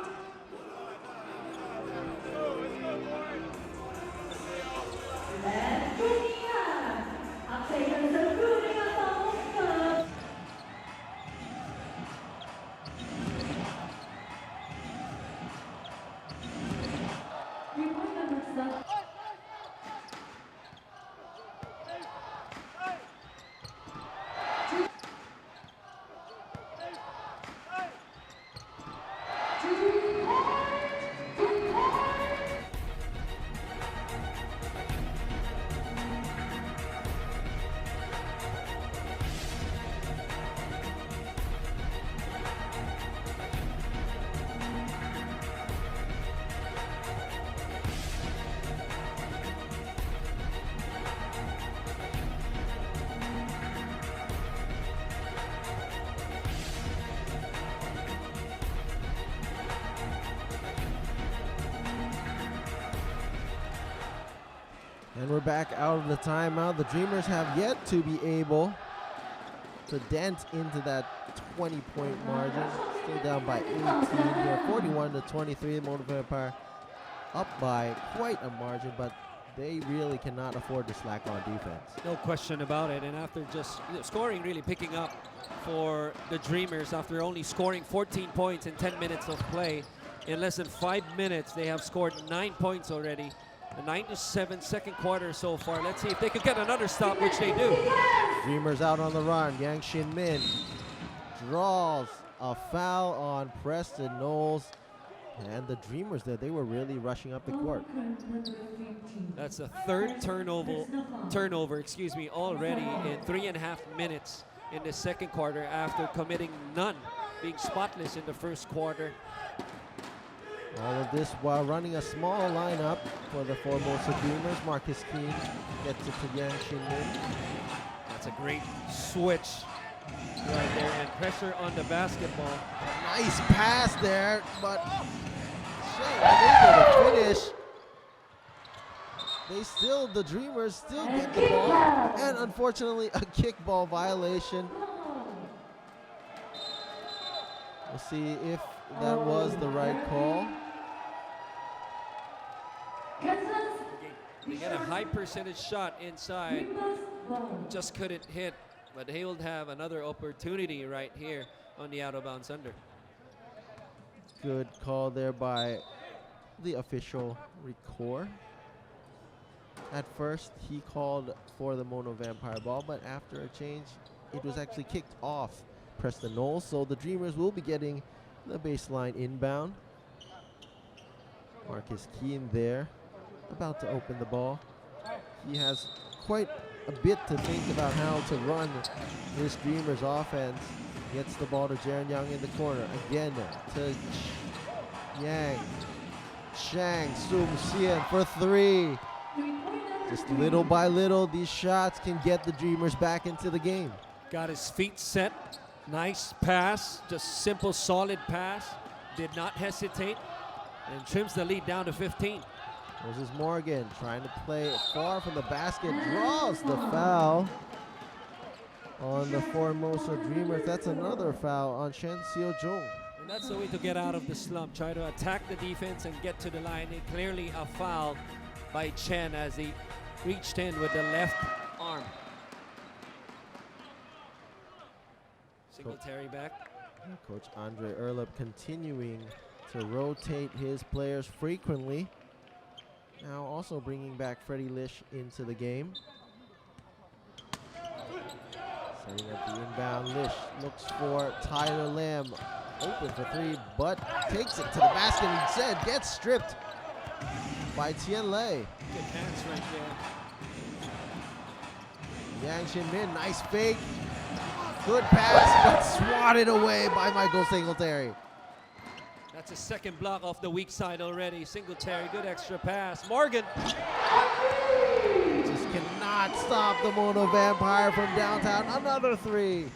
And we're back out of the timeout. The Dreamers have yet to be able to dent into that 20-point margin. Still down by 18 here, 41-23. Mono Vampire up by quite a margin, but they really cannot afford to slack on defense. No question about it. And after just scoring really picking up for the Dreamers, after only scoring 14 points in 10 minutes of play, in less than 5 minutes, they have scored 9 points already. A 9-7 second quarter so far. Let's see if they could get another stop, which they do. Dreamers out on the run. Yang Shin Min draws a foul on Preston Knowles. And the Dreamers there, they were really rushing up the court. That's the third turnover, already in 3.5 minutes in the second quarter after committing none, being spotless in the first quarter. All of this while running a small lineup for the Formosa Dreamers. Marcus Keane gets it to Yang Shin Min. That's a great switch right there, and pressure on the basketball. Nice pass there, but unable to finish. The Dreamers still get the ball, and unfortunately a kickball violation. We'll see if that was the right call. They get a high percentage shot inside, just couldn't hit, but they will have another opportunity right here on the out of bounds under. Good call there by the official Ricor. At first, he called for the Mono Vampire ball, but after a change, it was actually kicked off Preston Knowles. So the Dreamers will be getting the baseline inbound. Marcus Keane there, about to open the ball. He has quite a bit to think about how to run this Dreamers offense. Gets the ball to Jaren Young in the corner. Again to Yang. Shang Sum Sien for three. Just little by little, these shots can get the Dreamers back into the game. Got his feet set. Nice pass. Just simple, solid pass. Did not hesitate. And trims the lead down to 15. Moses Morgan trying to play far from the basket. Draws the foul on the Formosa Dreamers. That's another foul on Shen Seo Jung. And that's the way to get out of the slump. Try to attack the defense and get to the line. And clearly a foul by Chen as he reached in with the left arm. Singletary back. Coach Andre Erleb continuing to rotate his players frequently. Now also bringing back Freddie Lish into the game. Setting up the inbound. Lish looks for Tyler Lamb. Open for three, but takes it to the basket instead. Gets stripped by Tien Lei. Good hands right there. Yang Shin Min, nice fake. Good pass, but swatted away by Michael Singletary. That's a second block off the weak side already. Singletary, good extra pass. Morgan. Just cannot stop the Mono Vampire from downtown. Another three.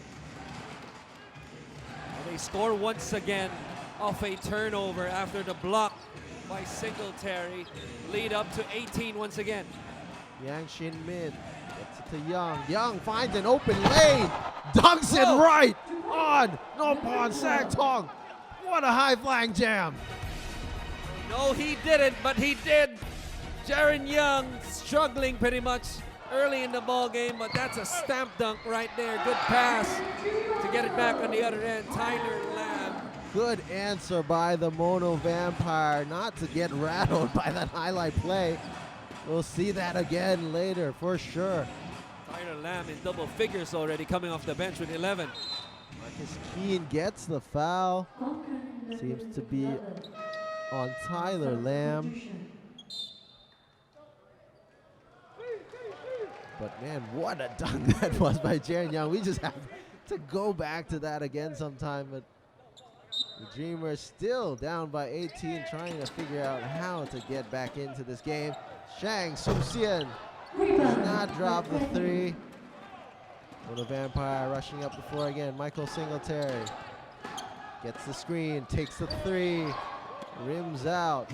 They score once again off a turnover after the block by Singletary. Lead up to 18 once again. Yang Shin Min gets it to Young. Young finds an open lane. Dunks it right on Nopon Sang Tong. What a high flying jam. No, he didn't, but he did. Jaren Young struggling pretty much early in the ball game, but that's a stamp dunk right there. Good pass to get it back on the other end. Tyler Lamb. Good answer by the Mono Vampire not to get rattled by that highlight play. We'll see that again later for sure. Tyler Lamb in double figures already, coming off the bench with 11. Marcus Keane gets the foul. Seems to be on Tyler Lamb. But man, what a dunk that was by Jaren Young. We just have to go back to that again sometime. But the Dreamers still down by 18, trying to figure out how to get back into this game. Shang Sum-Sien does not drop the three. Mono Vampire rushing up the floor again. Michael Singletary gets the screen, takes the three, rims out.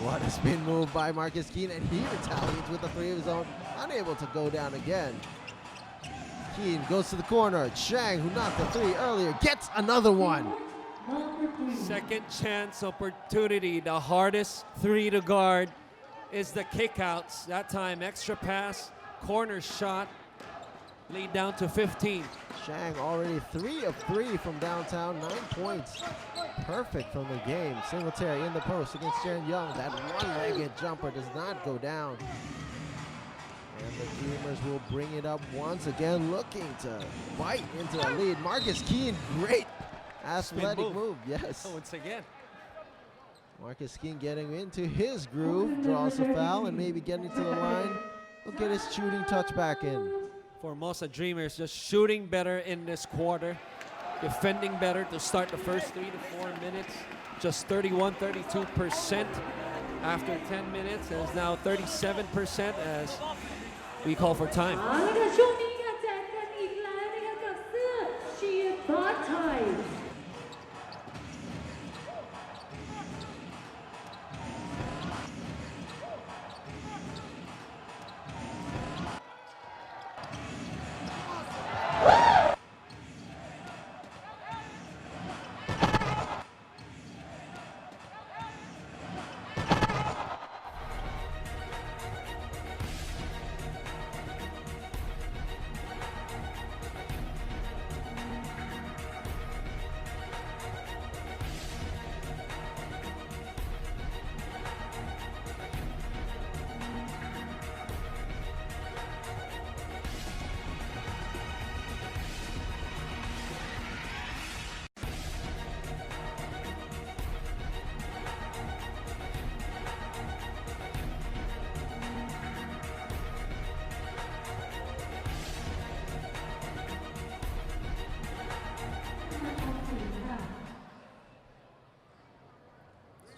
What a spin move by Marcus Keane, and he retaliates with a three of his own. Unable to go down again. Keen goes to the corner. Chang, who knocked the three earlier, gets another one. Second chance opportunity. The hardest three to guard is the kickouts. That time, extra pass, corner shot, lead down to 15. Chang already 3 of 3 from downtown, 9 points. Perfect from the game. Singletary in the post against Sharon Young. That one-legged jumper does not go down. And the Dreamers will bring it up once again, looking to bite into a lead. Marcus Keene, great athletic move. Yes. Once again. Marcus Keene getting into his groove, draws a foul, and maybe getting to the line. He'll get his shooting touch back in. Formosa Dreamers just shooting better in this quarter, defending better to start the first 3 to 4 minutes. Just 32% after 10 minutes. It is now 37% as we call for time. ช่วงนี้ค่ะแจกกันอีกแล้วนะคะกับเสื้อเชียร์บาสไทย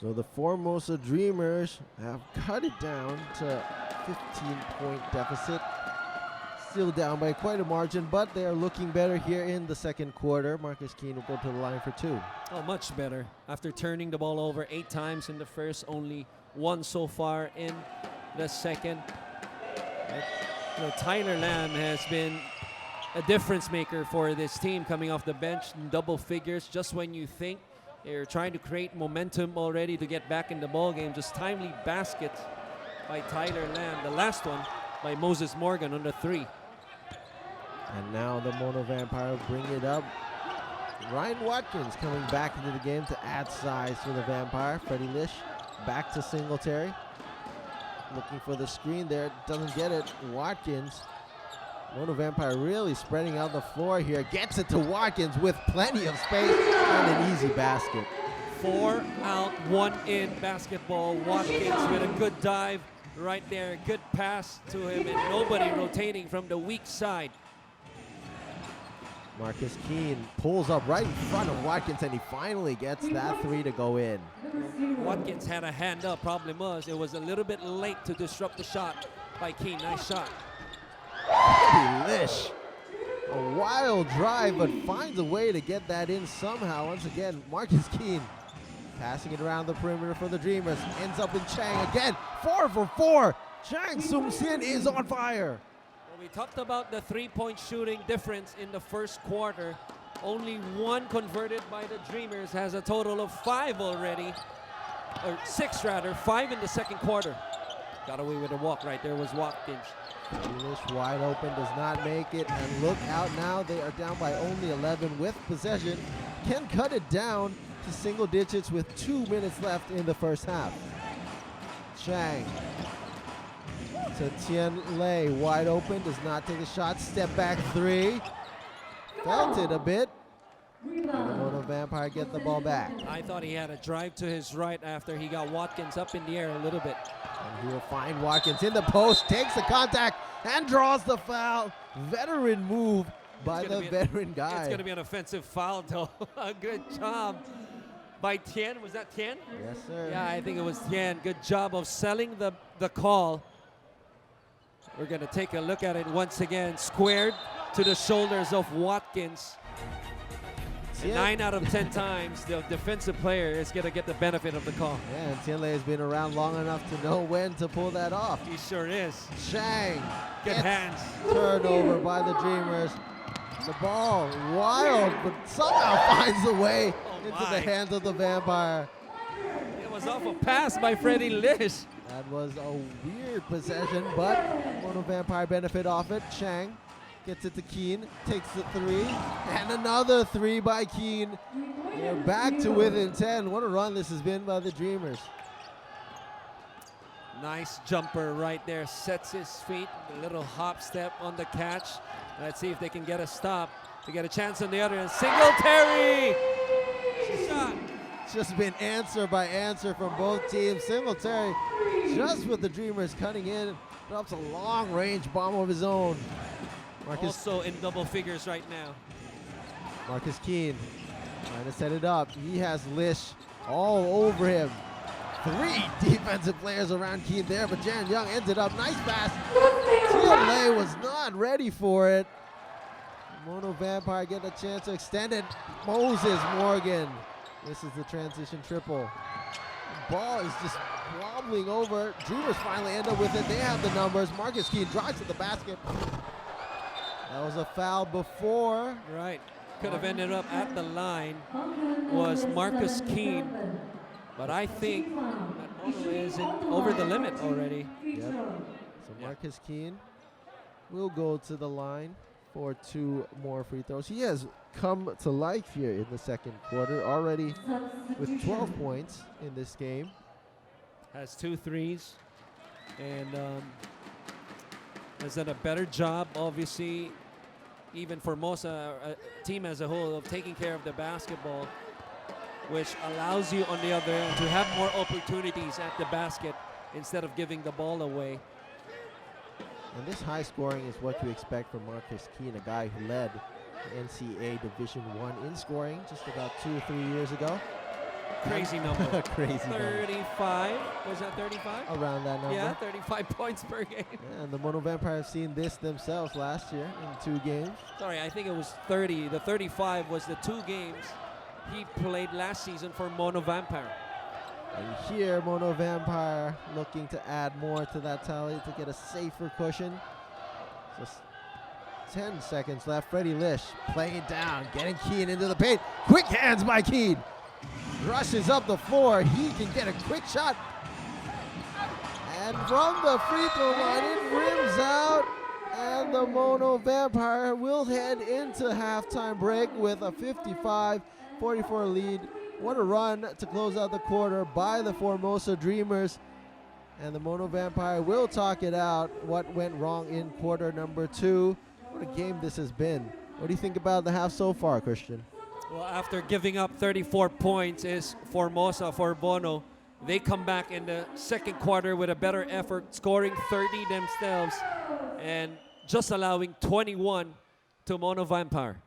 So the Formosa Dreamers have cut it down to 15-point deficit. Still down by quite a margin, but they are looking better here in the second quarter. Marcus Keene will go to the line for 2. Oh, much better. After turning the ball over 8 times in the first, only 1 so far in the second. Tyler Lamb has been a difference maker for this team, coming off the bench in double figures just when you think they're trying to create momentum already to get back in the ball game. Just timely baskets by Tyler Lamb. The last one by Moses Morgan on the 3. And now the Mono Vampire bring it up. Ryan Watkins coming back into the game to add size for the Vampire. Freddie Lish back to Singletary. Looking for the screen there, doesn't get it. Watkins. Mono Vampire really spreading out the floor here. Gets it to Watkins with plenty of space and an easy basket. 4 out, 1 in basketball. Watkins with a good dive right there. Good pass to him and nobody rotating from the weak side. Marcus Keene pulls up right in front of Watkins and he finally gets that 3 to go in. Watkins had a hand up. Problem was it was a little bit late to disrupt the shot by Keene. Nice shot. Lish. A wild drive, but finds a way to get that in somehow. Once again, Marcus Keene passing it around the perimeter for the Dreamers. Ends up in Chang again. 4 for 4. Chang Sung Sin is on fire. Well, we talked about the 3-point shooting difference in the first quarter. Only 1 converted by the Dreamers. Has a total of 5 already. Or 6 rather. 5 in the second quarter. Got away with a walk right there was Watkins. Lish wide open, does not make it, and look out now, they are down by only 11 with possession. Can cut it down to single digits with 2 minutes left in the first half. Chang to Tien Lei, wide open, does not take a shot, step back 3. Felt it a bit. And the Mono Vampire get the ball back. I thought he had a drive to his right after he got Watkins up in the air a little bit. And he will find Watkins in the post, takes the contact, and draws the foul. Veteran move by the veteran guy. It's going to be an offensive foul, though. A good job by Tien. Was that Tien? Yes, sir. Yeah, I think it was Tien. Good job of selling the call. We're going to take a look at it once again. Squared to the shoulders of Watkins. And 9 out of 10 times, the defensive player is going to get the benefit of the call. Yeah, and Tianlei has been around long enough to know when to pull that off. He sure is. Shang. Good hands. Turnover by the Dreamers. The ball wild, but somehow finds a way into the hands of the Vampire. It was off a pass by Freddie Lish. That was a weird possession, but Mono Vampire benefit off it. Shang gets it to Keen, takes the 3, and another 3 by Keen. They're back to within 10. What a run this has been by the Dreamers. Nice jumper right there, sets his feet, a little hop step on the catch. Let's see if they can get a stop to get a chance on the other end. Singletary! Shot! It's just been answer by answer from both teams. Singletary, just with the Dreamers cutting in, drops a long-range bomb of his own. Marcus Also in double figures right now. Marcus Keene trying to set it up. He has Lish all over him. 3 defensive players around Keene there, but Jan Young ended up. Nice pass. TLA was not ready for it. Mono Vampire get a chance to extend it. Moses Morgan. This is the transition triple. The ball is just wobbling over. Dreamers finally end up with it. They have the numbers. Marcus Keene drives to the basket. That was a foul before. Right. Could have ended up at the line was Marcus Keene. But I think that Mono is over the limit already. Yep. So Marcus Keene will go to the line for 2 more free throws. He has come to life here in the second quarter, already with 12 points in this game. Has 2 threes and has done a better job, obviously, even Formosa, team as a whole, of taking care of the basketball, which allows you on the other end to have more opportunities at the basket instead of giving the ball away. And this high scoring is what you expect from Marcus Keene, a guy who led the NCAA Division I in scoring just about 2 or 3 years ago. Crazy number. Crazy 35. Was that 35? Around that number. Yeah, 35 points per game. Yeah, and the Mono Vampire have seen this themselves last year in 2 games. Sorry, I think it was 30. The 35 was the 2 games he played last season for Mono Vampire. And here, Mono Vampire looking to add more to that tally to get a safer cushion. Just 10 seconds left. Freddie Lish playing it down, getting Keene into the paint. Quick hands by Keene. Rushes up the floor. He can get a quick shot. And from the free throw line, it rims out. And the Mono Vampire will head into halftime break with a 55-44 lead. What a run to close out the quarter by the Formosa Dreamers. And the Mono Vampire will talk it out what went wrong in quarter number 2. What a game this has been. What do you think about the half so far, Christian? Well, after giving up 34 points is Formosa for Bono. They come back in the second quarter with a better effort, scoring 30 themselves and just allowing 21 to Mono Vampire.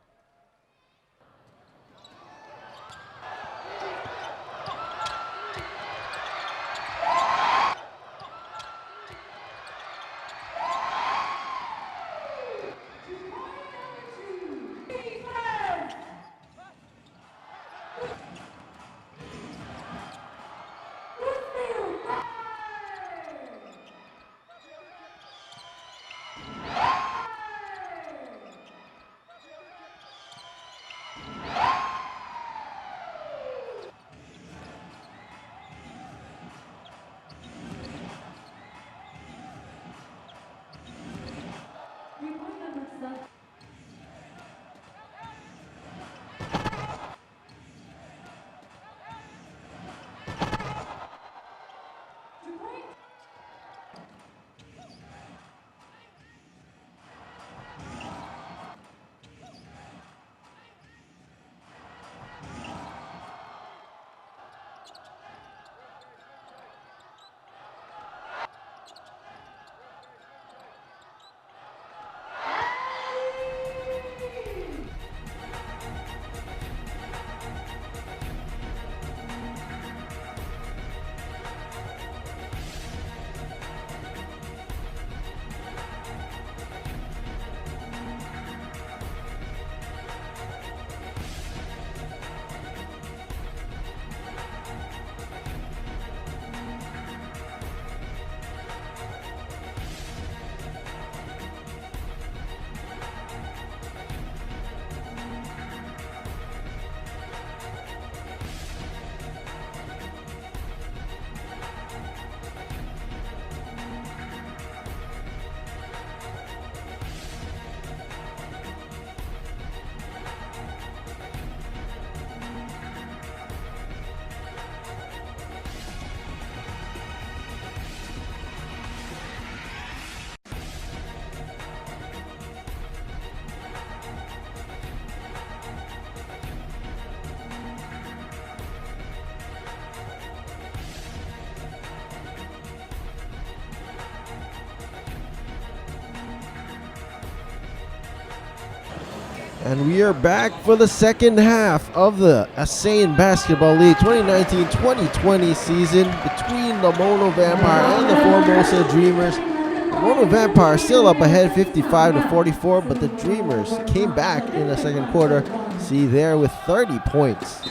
And we are back for the second half of the ASEAN Basketball League 2019-2020 season between the Mono Vampire and the Formosa Dreamers. The Mono Vampire still up ahead 55-44, but the Dreamers came back in the second quarter. See there with 30 points.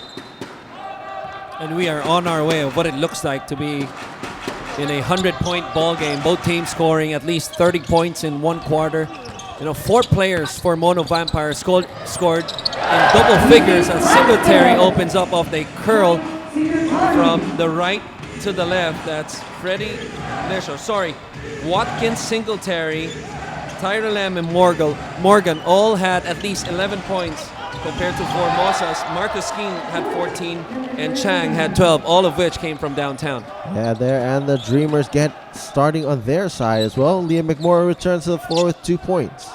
And we are on our way of what it looks like to be in a 100-point ball game. Both teams scoring at least 30 points in one quarter. 4 players for Mono Vampire scored in double figures as Singletary opens up off the curl from the right to the left. That's Watkins, Singletary, Tyra Lamb, and Morgan all had at least 11 points compared to Formosa's. Marcus Keane had 14 and Chang had 12, all of which came from downtown. Yeah, there, and the Dreamers get starting on their side as well. Liam McMorrow returns to the floor with 2 points.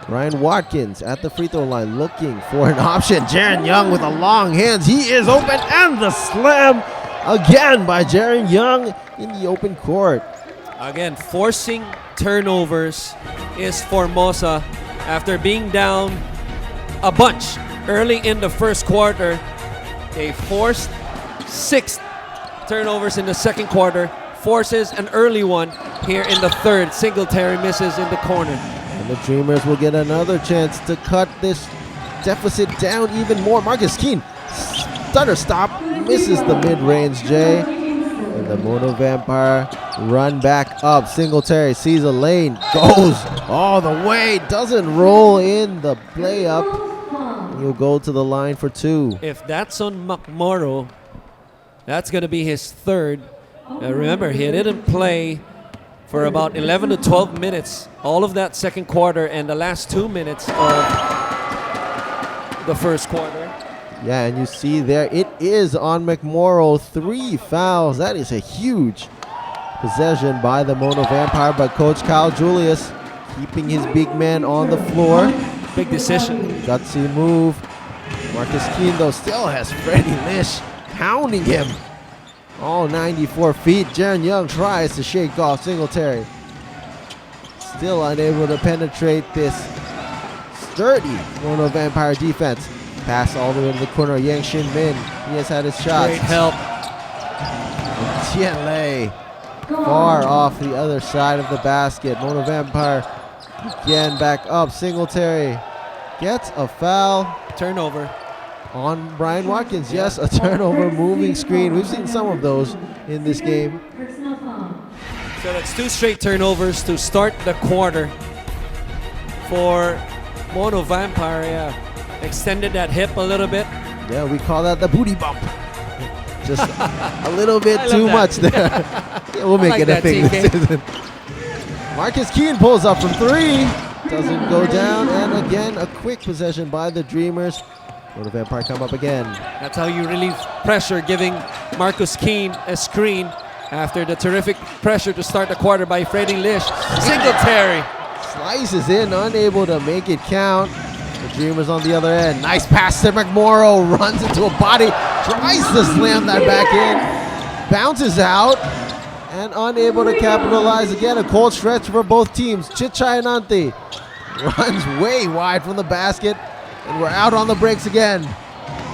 Ryan Watkins at the free throw line looking for an option. Jaren Young with the long hands. He is open, and the slam again by Jaren Young in the open court. Again, forcing turnovers is Formosa after being down a bunch early in the first quarter. They forced 6 turnovers in the second quarter, forces an early one here in the third. Singletary misses in the corner. And the Dreamers will get another chance to cut this deficit down even more. Marcus Keane, stutter stop, misses the mid-range J. And the Mono Vampire run back up. Singletary sees a lane, goes all the way, doesn't roll in the play up. He'll go to the line for 2. If that's on McMorrow, that's going to be his third. Remember, he didn't play for about 11 to 12 minutes, all of that second quarter and the last 2 minutes of the first quarter. Yeah, and you see there, it is on McMorrow. 3 fouls. That is a huge possession by the Mono Vampire, but Coach Kyle Julius keeping his big man on the floor. Big decision. Gutsy move. Marcus Keane, though, still has Freddie Lish pounding him. All 94 feet. Jaren Young tries to shake off Singletary. Still unable to penetrate this sturdy Mono Vampire defense. Pass all the way to the corner. Yang Shin Min. He has had his shots. Great help. And Tien Lei far off the other side of the basket. Mono Vampire again back up. Singletary gets a foul. Turnover on Brian Watkins. Yes, a turnover, moving screen. We've seen some of those in this game. So that's 2 straight turnovers to start the quarter for Mono Vampire. Yeah, extended that hip a little bit. Yeah, we call that the booty bump. Just a little bit too much there. Yeah, we'll make it a thing this season. Marcus Keane pulls up from 3. Doesn't go down. And again, a quick possession by the Dreamers. Mono Vampire come up again. That's how you relieve pressure, giving Marcus Keane a screen after the terrific pressure to start the quarter by Freddie Lish. Singletary slices in, unable to make it count. The Dreamers on the other end. Nice pass to McMorrow. Runs into a body. Tries to slam that back in. Bounces out. And unable to capitalize. Again, a cold stretch for both teams. Chichayananti runs way wide from the basket. And we're out on the breaks again.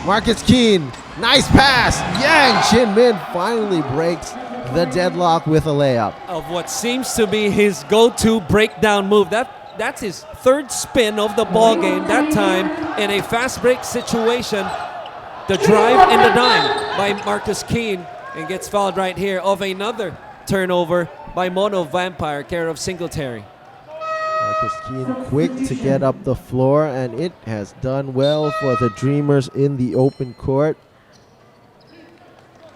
Marcus Keane. Nice pass. Yang Shin Min finally breaks the deadlock with a layup. Of what seems to be his go-to breakdown move. That's his third spin of the ball game. That time in a fast break situation. The drive and the dime by Marcus Keane. And gets fouled right here of another turnover by Mono Vampire, care of Singletary. Marcus Keane quick to get up the floor, and it has done well for the Dreamers in the open court.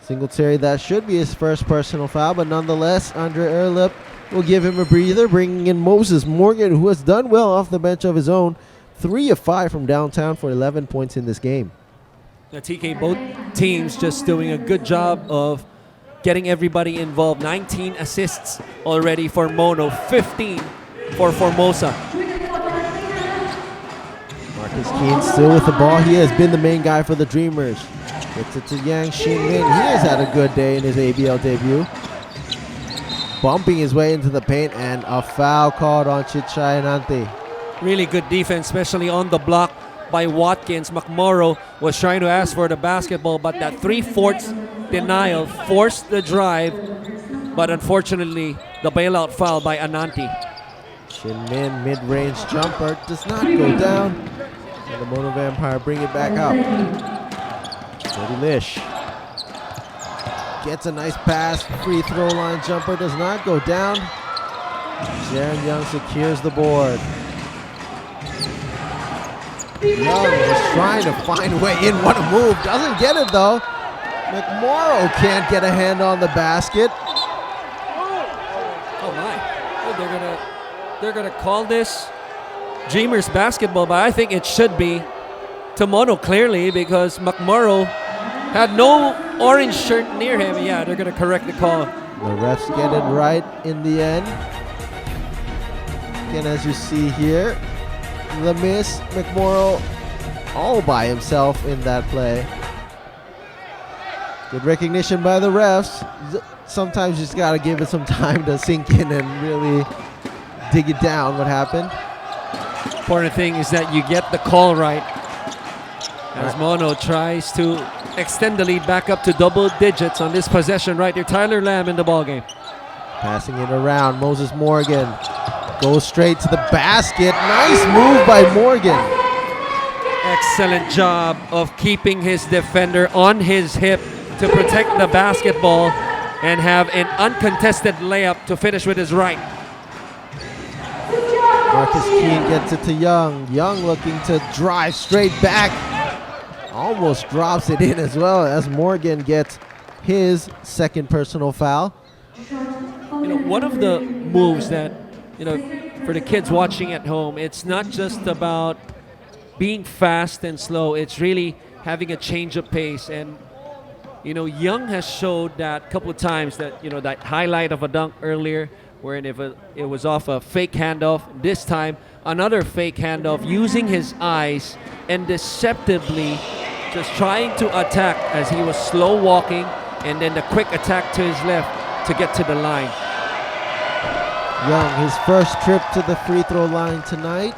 Singletary, that should be his first personal foul, but nonetheless, Andre Erlip will give him a breather, bringing in Moses Morgan, who has done well off the bench of his own. 3 of 5 from downtown for 11 points in this game. The TK, both teams just doing a good job of getting everybody involved. 19 assists already for Mono, 15 for Formosa. Marcus Keane still with the ball. He has been the main guy for the Dreamers. Gets it to Yang Shin Min. He has had a good day in his ABL debut. Bumping his way into the paint, and a foul called on Chichayananti. Really good defense, especially on the block by Watkins. McMorrow was trying to ask for the basketball, but that 3/4 denial forced the drive. But unfortunately, the bailout foul by Ananti. Shin Min mid-range jumper does not go down. And the Mono Vampire bring it back up. Jody Lish gets a nice pass. Free throw line jumper does not go down. Jaron Young secures the board. Young is trying to find a way in. What a move. Doesn't get it though. McMorrow can't get a hand on the basket. Oh my. They're gonna call this Dreamers basketball, but I think it should be to Mono clearly because McMorrow had no orange shirt near him. Yeah, they're gonna correct the call. The refs get it right in the end. And as you see here, the miss, McMorrow all by himself in that play. Good recognition by the refs. Sometimes you just gotta give it some time to sink in and really dig it down what happened. Important thing is that you get the call right. As Mono tries to extend the lead back up to double digits on this possession right here. Tyler Lamb in the ballgame. Passing it around, Moses Morgan goes straight to the basket. Nice move by Morgan. Excellent job of keeping his defender on his hip to protect the basketball and have an uncontested layup to finish with his right. Marcus Keene gets it to Young. Young looking to drive straight back. Almost drops it in as well as Morgan gets his second personal foul. You know, one of the moves that, you know, for the kids watching at home, it's not just about being fast and slow. It's really having a change of pace. And, you know, Young has showed that a couple of times that, you know, that highlight of a dunk earlier, wherein if it was off a fake handoff, this time another fake handoff, using his eyes and deceptively just trying to attack as he was slow walking, and then the quick attack to his left to get to the line. Young, his first trip to the free throw line tonight,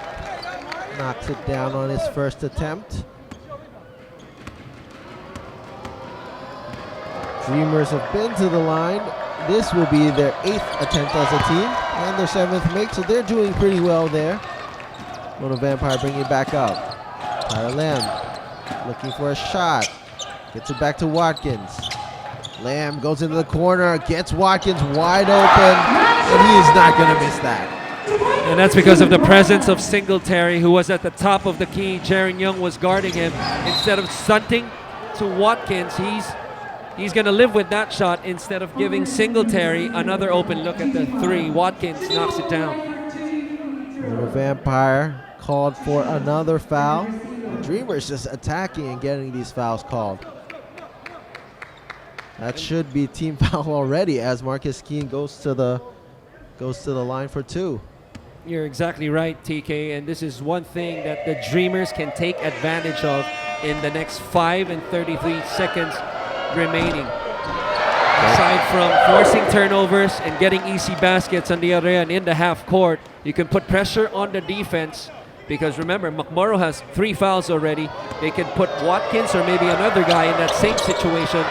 knocks it down on his first attempt. Dreamers have been to the line. This will be their 8th attempt as a team and their 7th make, so they're doing pretty well there. Mono Vampire bringing it back up. Tyler Lamb looking for a shot. Gets it back to Watkins. Lamb goes into the corner, gets Watkins wide open, and he is not going to miss that. And that's because of the presence of Singletary, who was at the top of the key. Jaron Young was guarding him. Instead of stunting to Watkins, he's going to live with that shot instead of giving Singletary another open look at the three. Watkins knocks it down. Mono Vampire called for another foul. The Dreamers just attacking and getting these fouls called. That should be team foul already as Marcus Keene goes to the line for 2. You're exactly right, TK, and this is one thing that the Dreamers can take advantage of in the next 5 and 33 seconds remaining. Aside from forcing turnovers and getting easy baskets on the other end in the half court, you can put pressure on the defense because remember, McMorrow has 3 fouls already. They can put Watkins or maybe another guy in that same situation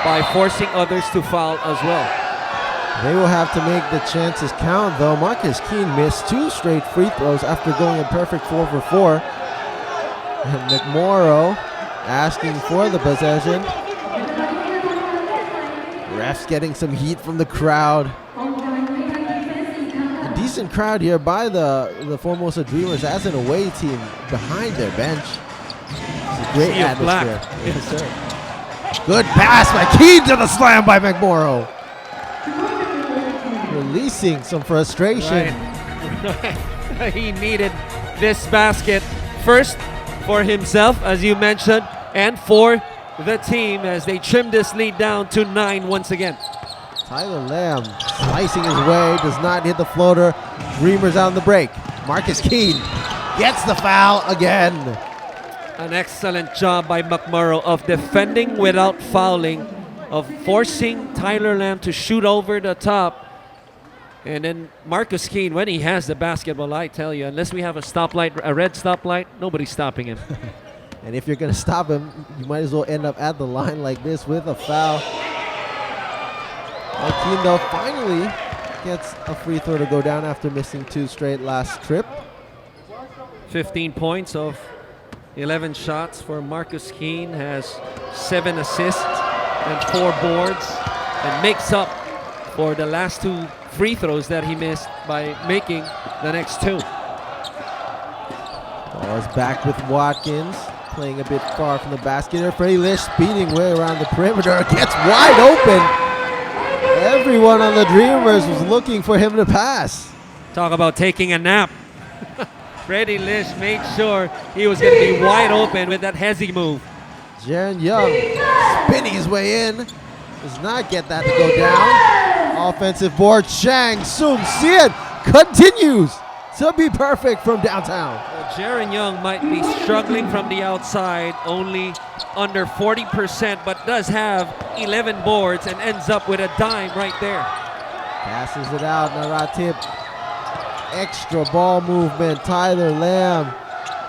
by forcing others to foul as well. They will have to make the chances count though. Marcus Keene missed 2 straight free throws after going a perfect 4 for 4. And McMorrow asking for the possession. Refs getting some heat from the crowd. A decent crowd here by the Formosa Dreamers as an away team behind their bench. It's a great atmosphere. Yes, sir. Good pass by Keene to the slam by McMorrow. Releasing some frustration. Right. He needed this basket first for himself, as you mentioned, and for the team as they trim this lead down to 9 once again. Tyler Lamb slicing his way, does not hit the floater. Dreamers on the break. Marcus Keene gets the foul again. An excellent job by McMorrow of defending without fouling, of forcing Tyler Lamb to shoot over the top. And then Marcus Keane, when he has the basketball, I tell you, unless we have a stoplight, a red stoplight, nobody's stopping him. And if you're going to stop him, you might as well end up at the line like this with a foul. Keane, though, finally gets a free throw to go down after missing 2 straight last trip. 15 points of 11 shots for Marcus Keane, has 7 assists and 4 boards, and makes up for the last 2 free throws that he missed by making the next 2. Ball is back with Watkins, playing a bit far from the basket here. Freddie Lish speeding way around the perimeter, gets wide open. Everyone on the Dreamers was looking for him to pass. Talk about taking a nap. Freddie Lish made sure he was going to be wide open with that hezzy move. Jaron Young spinning his way in, does not get that to go down. Offensive board, Chang Soon Sien continues to be perfect from downtown. Jaron Young might be struggling from the outside, only under 40%, but does have 11 boards and ends up with a dime right there. Passes it out, Naratip. Extra ball movement, Tyler Lamb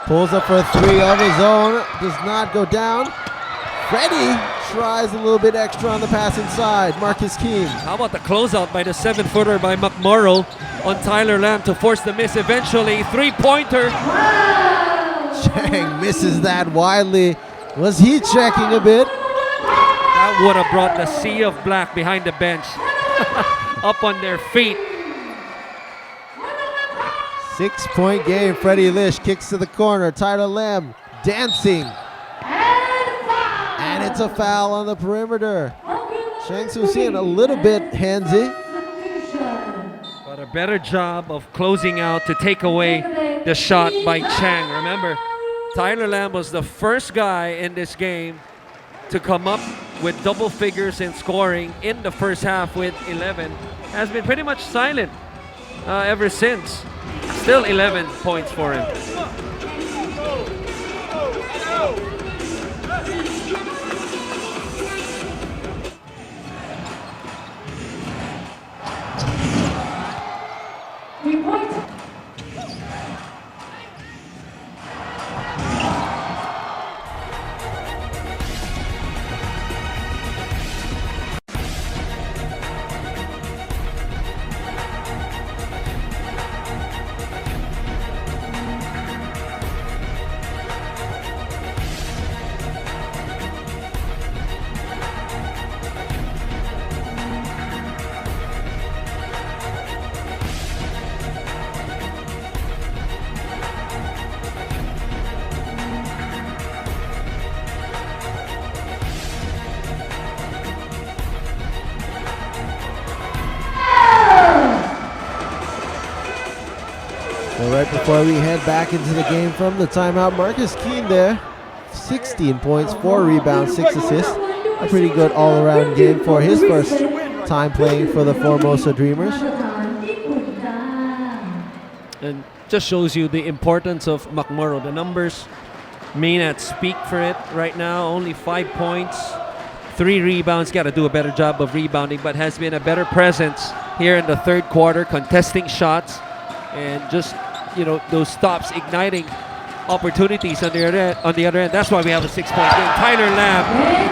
pulls up for a 3 of his own, does not go down. Freddie tries a little bit extra on the pass inside, Marcus Keane. How about the closeout by the 7-footer by McMorrow on Tyler Lamb to force the miss eventually. 3-pointer. Chang misses that widely. Was he checking a bit? That would have brought the sea of black behind the bench up on their feet. 6-point game. Freddie Lish kicks to the corner. Tyler Lamb dancing. And it's a foul on the perimeter. Chang Soo-sien a little bit handsy. But a better job of closing out to take away the shot by Chang. Remember, Tyler Lamb was the first guy in this game to come up with double figures in scoring in the first half with 11. Has been pretty much silent ever since. Still 11 points for him. Right before we head back into the game from the timeout, Marcus Keane there, 16 points, 4 rebounds, 6 assists. A pretty good all-around game for his first time playing for the Formosa Dreamers. And just shows you the importance of McMorrow. The numbers may not speak for it right now. Only 5 points, 3 rebounds. Got to do a better job of rebounding, but has been a better presence here in the third quarter, contesting shots and just, you know, those stops igniting opportunities on the other end. That's why we have a 6-point game. Tyler Lamb,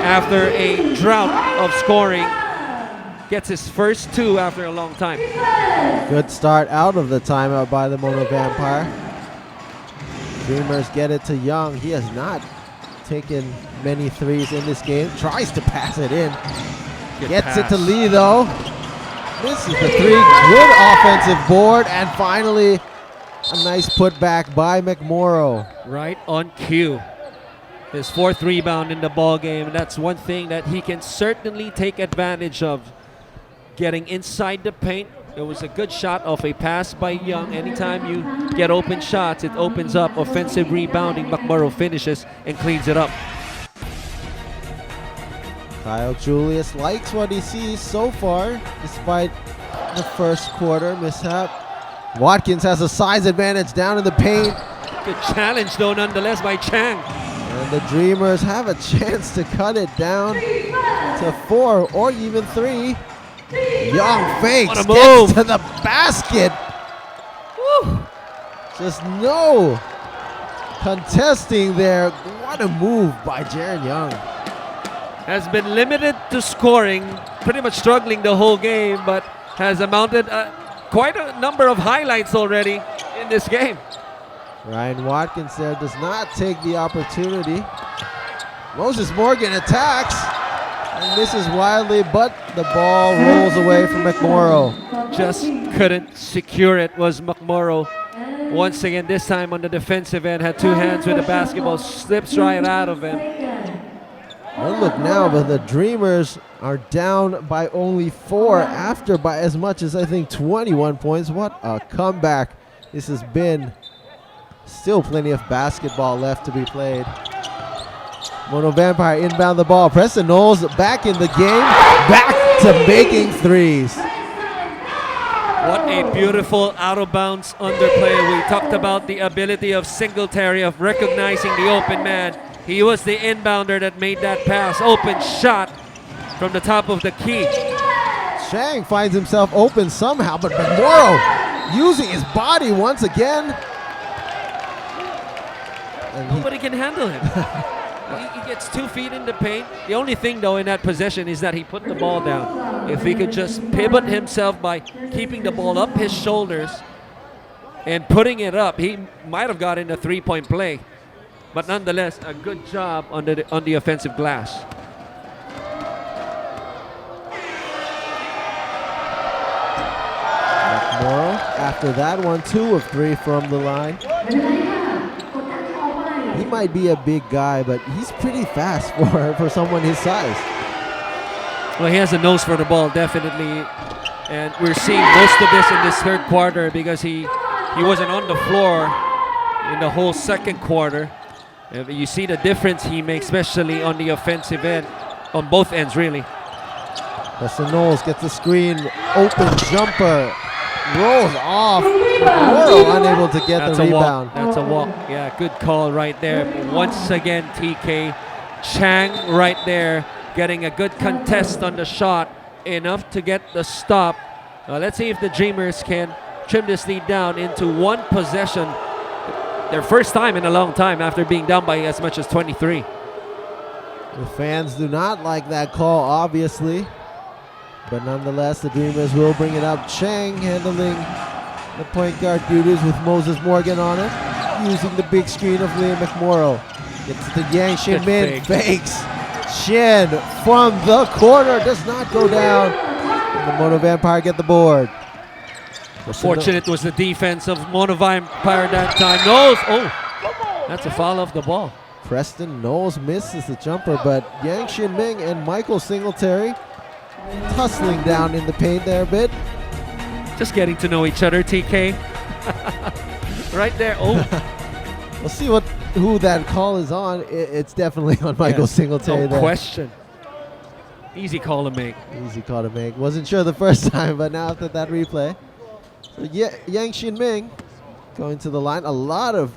after a drought of scoring, gets his first 2 after a long time. Good start out of the timeout by the Mono Vampire. Dreamers get it to Young. He has not taken many threes in this game. Tries to pass it in. Gets it to Lee though. Misses the 3. Good offensive board. And finally, a nice putback by McMorrow. Right on cue. His 4th rebound in the ball game. And that's one thing that he can certainly take advantage of. Getting inside the paint. It was a good shot off a pass by Young. Anytime you get open shots, it opens up offensive rebounding. McMorrow finishes and cleans it up. Kyle Julius likes what he sees so far, despite the first quarter mishap. Watkins has a size advantage down in the paint. Good challenge though nonetheless by Chang. And the Dreamers have a chance to cut it down to 4 or even 3. Young fakes, What a gets move. to the basket. Woo. Just no contesting there. What a move by Jaren Young. Has been limited to scoring, pretty much struggling the whole game, but has amounted quite a number of highlights already in this game. Ryan Watkins there does not take the opportunity. Moses Morgan attacks and misses wildly, but the ball rolls away from McMorrow. Just couldn't secure it was McMorrow. Once again, this time on the defensive end, had two hands with the basketball, slips right out of him. Well, look now, but the Dreamers are down by only 4 after by as much as I think 21 points. What a comeback. This has been. Still plenty of basketball left to be played. Mono Vampire inbound the ball. Preston Knowles back in the game, back to making threes. What a beautiful out-of-bounds underplay. We talked about the ability of Singletary of recognizing the open man. He was the inbounder that made that pass. Open shot from the top of the key. Chang finds himself open somehow, but McMorrow using his body once again. And Nobody can handle him. He gets 2 feet in the paint. The only thing, though, in that possession is that he put the ball down. If he could just pivot himself by keeping the ball up his shoulders and putting it up, he might have gotten a three-point play. But nonetheless, a good job on the offensive glass. McMorrow, after that one, 2 of 3 from the line. He might be a big guy, but he's pretty fast for someone his size. Well, he has a nose for the ball, definitely. And we're seeing most of this in this third quarter because he wasn't on the floor in the whole second quarter. You see the difference he makes, especially on the offensive end, on both ends, really. Preston Knowles gets the screen, open jumper, rolls off. Morrow unable to get the rebound. That's a walk. Yeah, good call right there. Once again, TK Chang right there getting a good contest on the shot, enough to get the stop. Let's see if the Dreamers can trim this lead down into one possession. Their first time in a long time after being down by as much as 23. The fans do not like that call, obviously. But nonetheless, the Dreamers will bring it up. Chang handling the point guard duties with Moses Morgan on it. Using the big screen of Liam McMorrow. Gets to Yang Shin Min, fakes. Shin from the corner does not go down. And the Mono Vampire get the board. Fortunate was the defense of Mono Vampire that time. Knowles, that's a foul off the ball. Preston Knowles misses the jumper, but Yang Shin Ming and Michael Singletary tussling down in the paint there a bit. Just getting to know each other, TK. Right there. We'll see who that call is on. It's definitely on Michael Singletary there. No question. Easy call to make. Easy call to make. Wasn't sure the first time, but now after that replay. So Yang Shin Ming going to the line. A lot of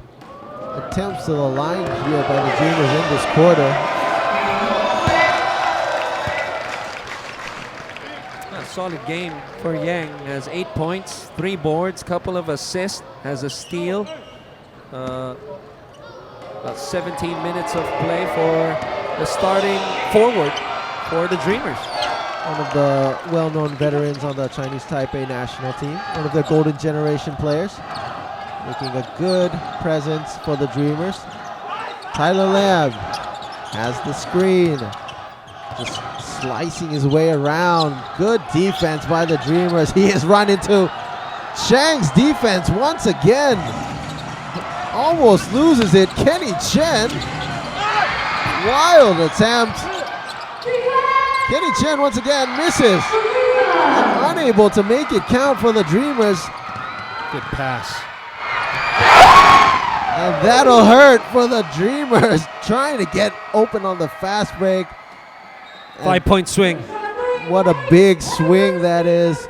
attempts to the line here by the Dreamers in this quarter. A solid game for Yang. Has 8 points, 3 boards, couple of assists, has a steal. About 17 minutes of play for the starting forward for the Dreamers. One of the well-known veterans on the Chinese Taipei national team. One of their golden generation players. Making a good presence for the Dreamers. Tyler Lamb has the screen. Just slicing his way around. Good defense by the Dreamers. He has run into Chang's defense once again. Almost loses it. Kenny Chen. Wild attempt. Kenny Chen once again misses. And unable to make it count for the Dreamers. Good pass. And that'll hurt for the Dreamers. Trying to get open on the fast break. 5-point swing. What a big swing that is.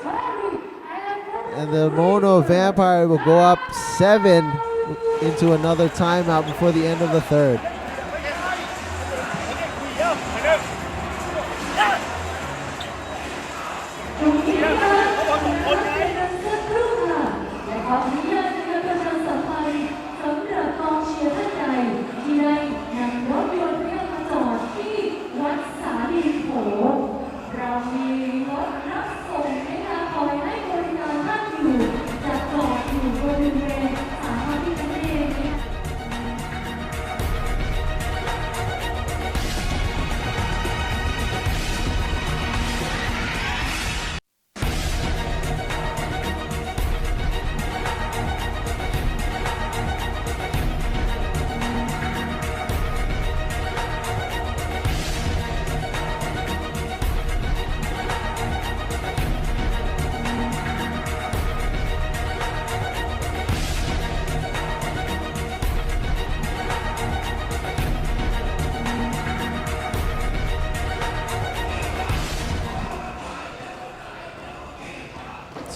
And the Mono Vampire will go up 7 into another timeout before the end of the third. ตรงนี้นะคะเป็นการเสื้อครึ่งค่ะและขออนุญาตนะคะประชาสัมพันธ์สำหรับกองเชียร์ท่านใดที่ได้นำรถยนต์เข้ามาจอดที่วัดสาลีโขเรามีรถรับส่งนะคะคอยให้บริการท่านอยู่จะจอดอยู่บริเวณศาลาที่นั่นเองนะคะ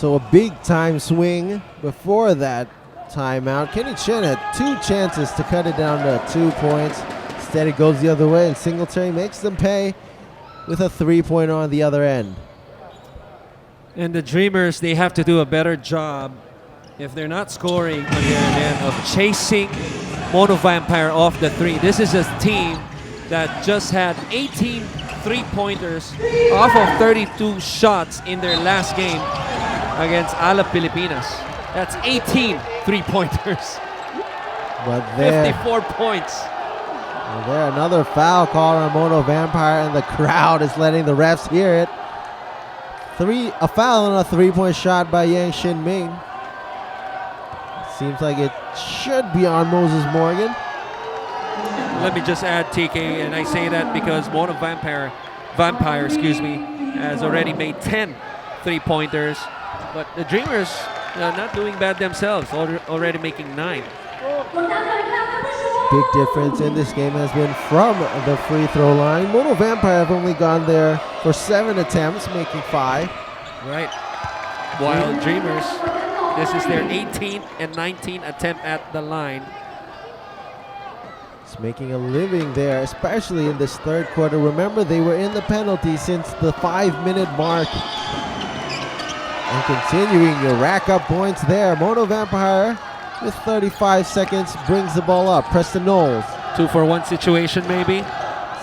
So a big time swing before that timeout. Kenny Chen had 2 chances to cut it down to 2 points. Instead it goes the other way, and Singletary makes them pay with a 3-pointer on the other end. And the Dreamers, they have to do a better job if they're not scoring on the other end of chasing Mono Vampire off the 3. This is a team that just had 18 3-pointers off of 32 shots in their last game against Alab, Pilipinas. That's 18 3-pointers. But there, 54 points. there another foul call on Mono Vampire, and the crowd is letting the refs hear it. A foul on a 3-point shot by Yang Shin Ming. Seems like it should be on Moses Morgan. Let me just add, TK, and I say that because Mono Vampire, has already made 10 3-pointers. But the Dreamers are not doing bad themselves, already making 9. Big difference in this game has been from the free throw line. Mono Vampire have only gone there for 7 attempts, making 5. Right. While Dreamers, this is their 18th and 19th attempt at the line. It's making a living there, especially in this third quarter. Remember, they were in the penalty since the 5-minute mark. And continuing to rack up points there. Mono Vampire, with 35 seconds, brings the ball up. Preston Knowles. 2-for-1 situation, maybe.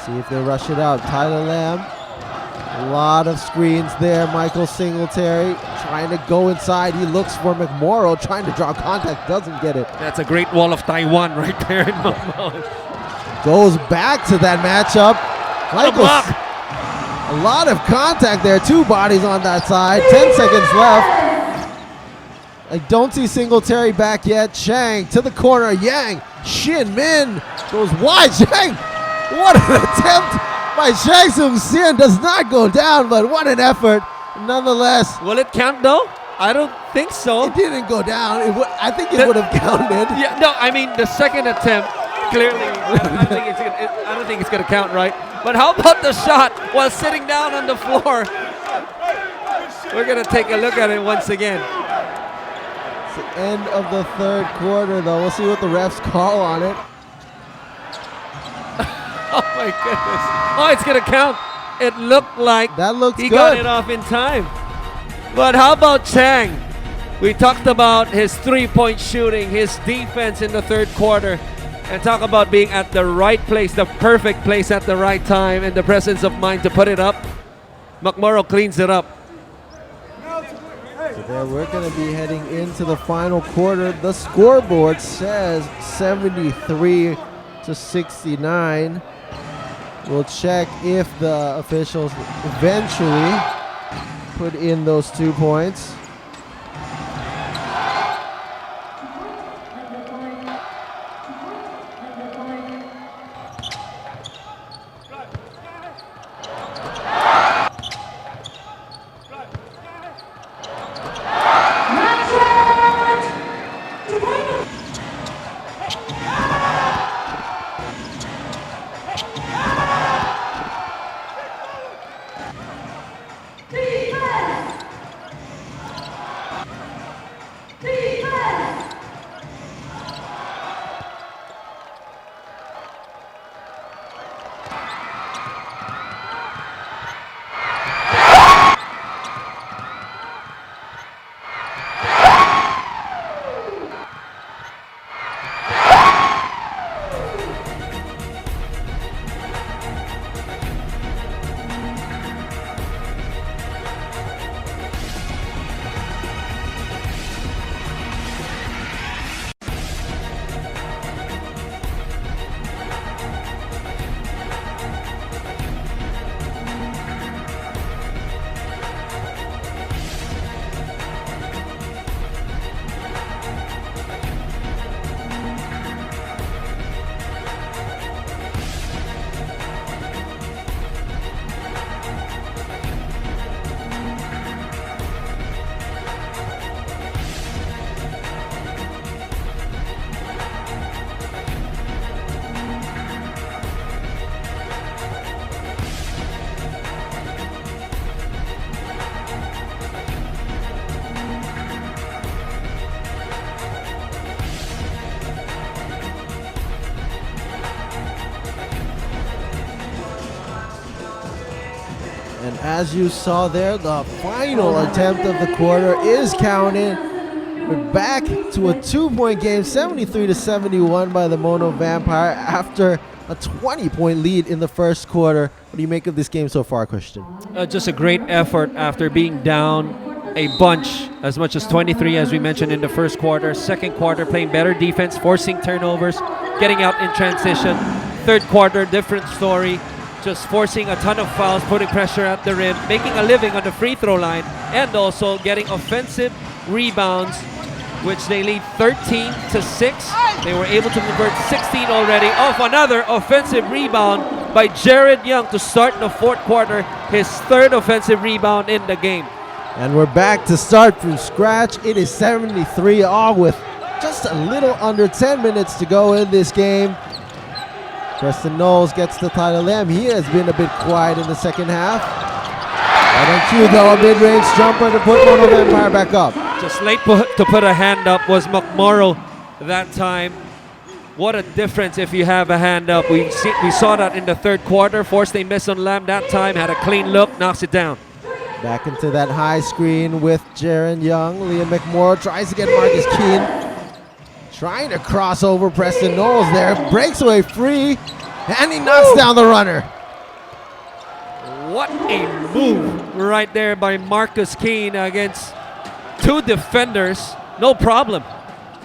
See if they rush it out. Tyler Lamb. A lot of screens there. Michael Singletary trying to go inside. He looks for McMorrow, trying to draw contact. Doesn't get it. That's a great wall of Taiwan right there in Macau. Goes back to that matchup. Michael. A lot of contact there. 2 bodies on that side. 10 seconds left. I don't see Singletary back yet. Chang to the corner. Yang. Shin Min goes wide. Chang. What an attempt by Chang Sung Sien. Does not go down, but what an effort. Nonetheless. Will it count though? I don't think so. It didn't go down. I think it would have counted. Yeah, no, I mean the second attempt, clearly, I don't think it's going to count, right? But how about the shot while sitting down on the floor? We're going to take a look at it once again. It's the end of the third quarter, though. We'll see what the refs call on it. Oh, my goodness. Oh, it's going to count. It looked like that looks he good. Got it off in time. But how about Chang? We talked about his 3-point shooting, his defense in the third quarter, and talk about being at the right place, the perfect place at the right time, and the presence of mind to put it up. McMorrow cleans it up. So there we're going to be heading into the final quarter. The scoreboard says 73-69. We'll check if the officials eventually put in those 2 points. And as you saw there, the final attempt of the quarter is counted. We're back to a 2-point game, 73-71 by the Mono Vampire after a 20-point lead in the first quarter. What do you make of this game so far, Christian? Just a great effort after being down a bunch, as much as 23 as we mentioned in the first quarter. Second quarter playing better defense, forcing turnovers, getting out in transition. Third quarter, different story. Just forcing a ton of fouls, putting pressure at the rim, making a living on the free throw line, and also getting offensive rebounds, which they lead 13-6. They were able to convert 16 already off another offensive rebound by Jared Young to start the fourth quarter, his third offensive rebound in the game. And we're back to start from scratch. It is 73 all with just a little under 10 minutes to go in this game. Preston Knowles gets the title M. He has been a bit quiet in the second half. Right on cue though, a mid-range jumper to put Mono Vampire back up. Just late to put a hand up was McMorrow that time. What a difference if you have a hand up. We saw that in the third quarter. Forced a miss on Lamb that time. Had a clean look, knocks it down. Back into that high screen with Jaron Young. Liam McMorrow tries to get Marcus Keene. Trying to cross over Preston Knowles there. Breaks away free. And he knocks down the runner. What a move right there by Marcus Keene against two defenders. No problem.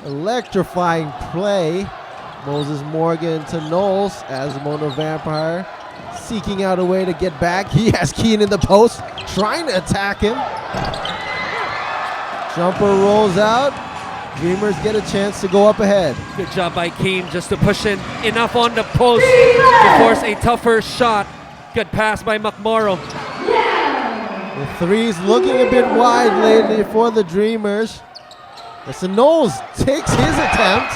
Electrifying play. Moses Morgan to Knowles as Mono Vampire seeking out a way to get back. He has Keene in the post, trying to attack him. Jumper rolls out. Dreamers get a chance to go up ahead. Good job by Keene just to push in enough on the post to force a tougher shot. Good pass by McMorrow. The three's looking a bit wide lately for the Dreamers. As Knowles takes his attempt,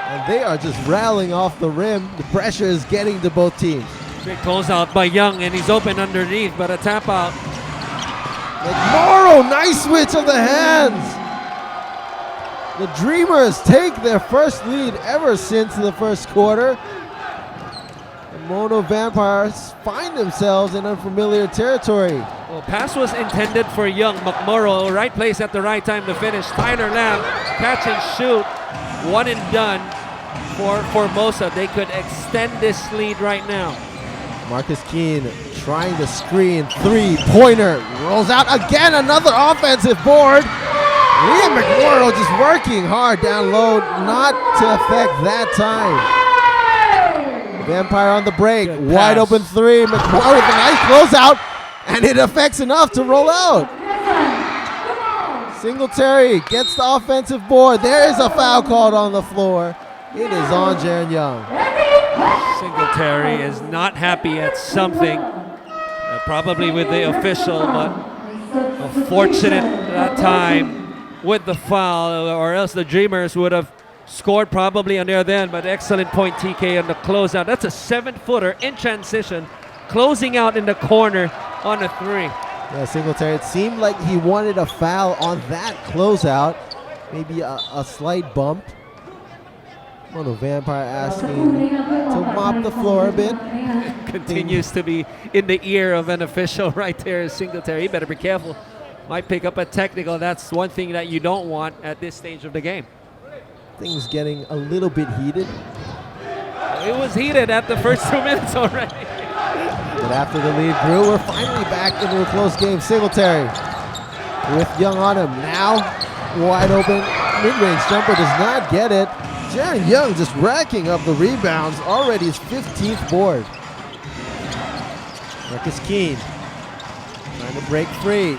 and they are just rattling off the rim. The pressure is getting to both teams. Great closeout by Young, and he's open underneath, but a tap out. McMorrow, nice switch of the hands. The Dreamers take their first lead ever since the first quarter. The Mono Vampires find themselves in unfamiliar territory. Well, pass was intended for Young. McMorrow, right place at the right time to finish. Tyler Lamb, catch and shoot. One and done for Formosa. They could extend this lead right now. Marcus Keene trying to screen. Three-pointer. Rolls out again. Another offensive board. Liam McMorrow just working hard down low. Not to affect that time. Vampire on the break. Wide open three. McMorrow with a nice closeout. And it affects enough to roll out. Singletary gets the offensive board. There is a foul called on the floor. It is on Jaron Young. Singletary is not happy at something. Probably with the official, but unfortunate that time with the foul, or else the Dreamers would have scored probably on their end. But excellent point, TK, on the closeout. That's a 7-footer in transition, closing out in the corner on a three. Yeah, Singletary, it seemed like he wanted a foul on that closeout. Maybe a slight bump. Mono Vampire asking to mop the floor a bit. Continues to be in the ear of an official right there. Singletary, you better be careful. Might pick up a technical. That's one thing that you don't want at this stage of the game. Things getting a little bit heated. It was heated at the first 2 minutes already. But after the lead grew, we're finally back into a close game. Singletary with Young on him. Now wide open mid-range jumper, does not get it. Jaron Young just racking up the rebounds, already his 15th board. Marcus Keene trying to break free.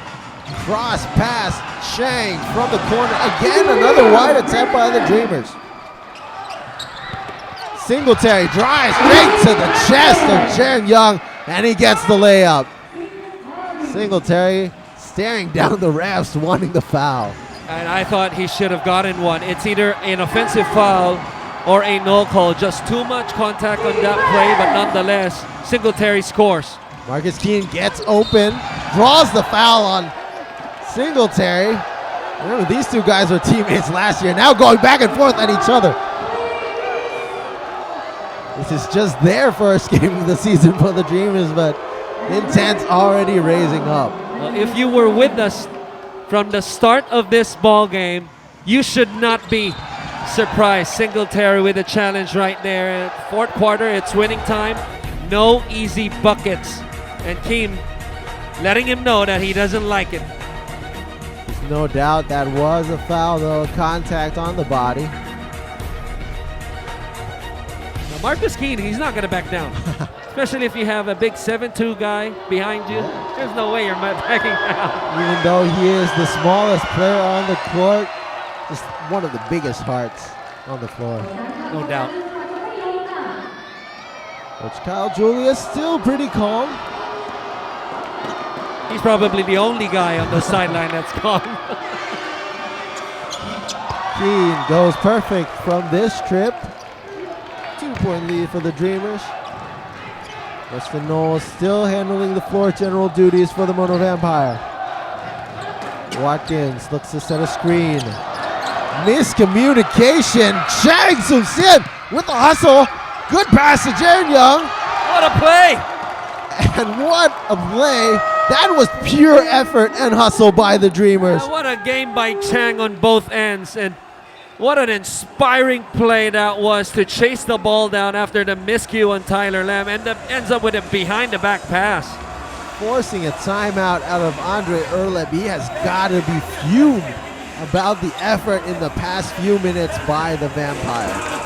Cross pass, Shang from the corner. Again, another wide attempt by the Dreamers. Singletary drives straight to the chest of Jaron Young, and he gets the layup. Singletary staring down the refs, wanting the foul. And I thought he should have gotten one. It's either an offensive foul or a no call. Just too much contact on that play, but nonetheless, Singletary scores. Marcus Keene gets open, draws the foul on Singletary. Remember, these two guys were teammates last year, now going back and forth at each other. This is just their first game of the season for the Dreamers, but Intent already raising up. Well, if you were with us from the start of this ball game, you should not be surprised. Singletary with a challenge right there. Fourth quarter, it's winning time. No easy buckets. And Keem letting him know that he doesn't like it. There's no doubt that was a foul though. Contact on the body. Now Marcus Keene, he's not going to back down. Especially if you have a big 7'2" guy behind you. There's no way you're backing down. Even though he is the smallest player on the court, just one of the biggest hearts on the floor. No doubt. Coach Kyle Julius still pretty calm. He's probably the only guy on the sideline that's calm. Keene goes perfect from this trip. 2-point lead for the Dreamers. Weston Knowles still handling the floor general duties for the Mono Vampire. Watkins looks to set a screen. Miscommunication. Chang Sung-sin with the hustle. Good pass to Jaren Young. What a play! And what a play. That was pure effort and hustle by the Dreamers. What a game by Chang on both ends. And what an inspiring play that was to chase the ball down after the miscue on Tyler Lamb. Ends up with a behind the back pass. Forcing a timeout out of Andre Erleb. He has got to be fumed about the effort in the past few minutes by the Vampire.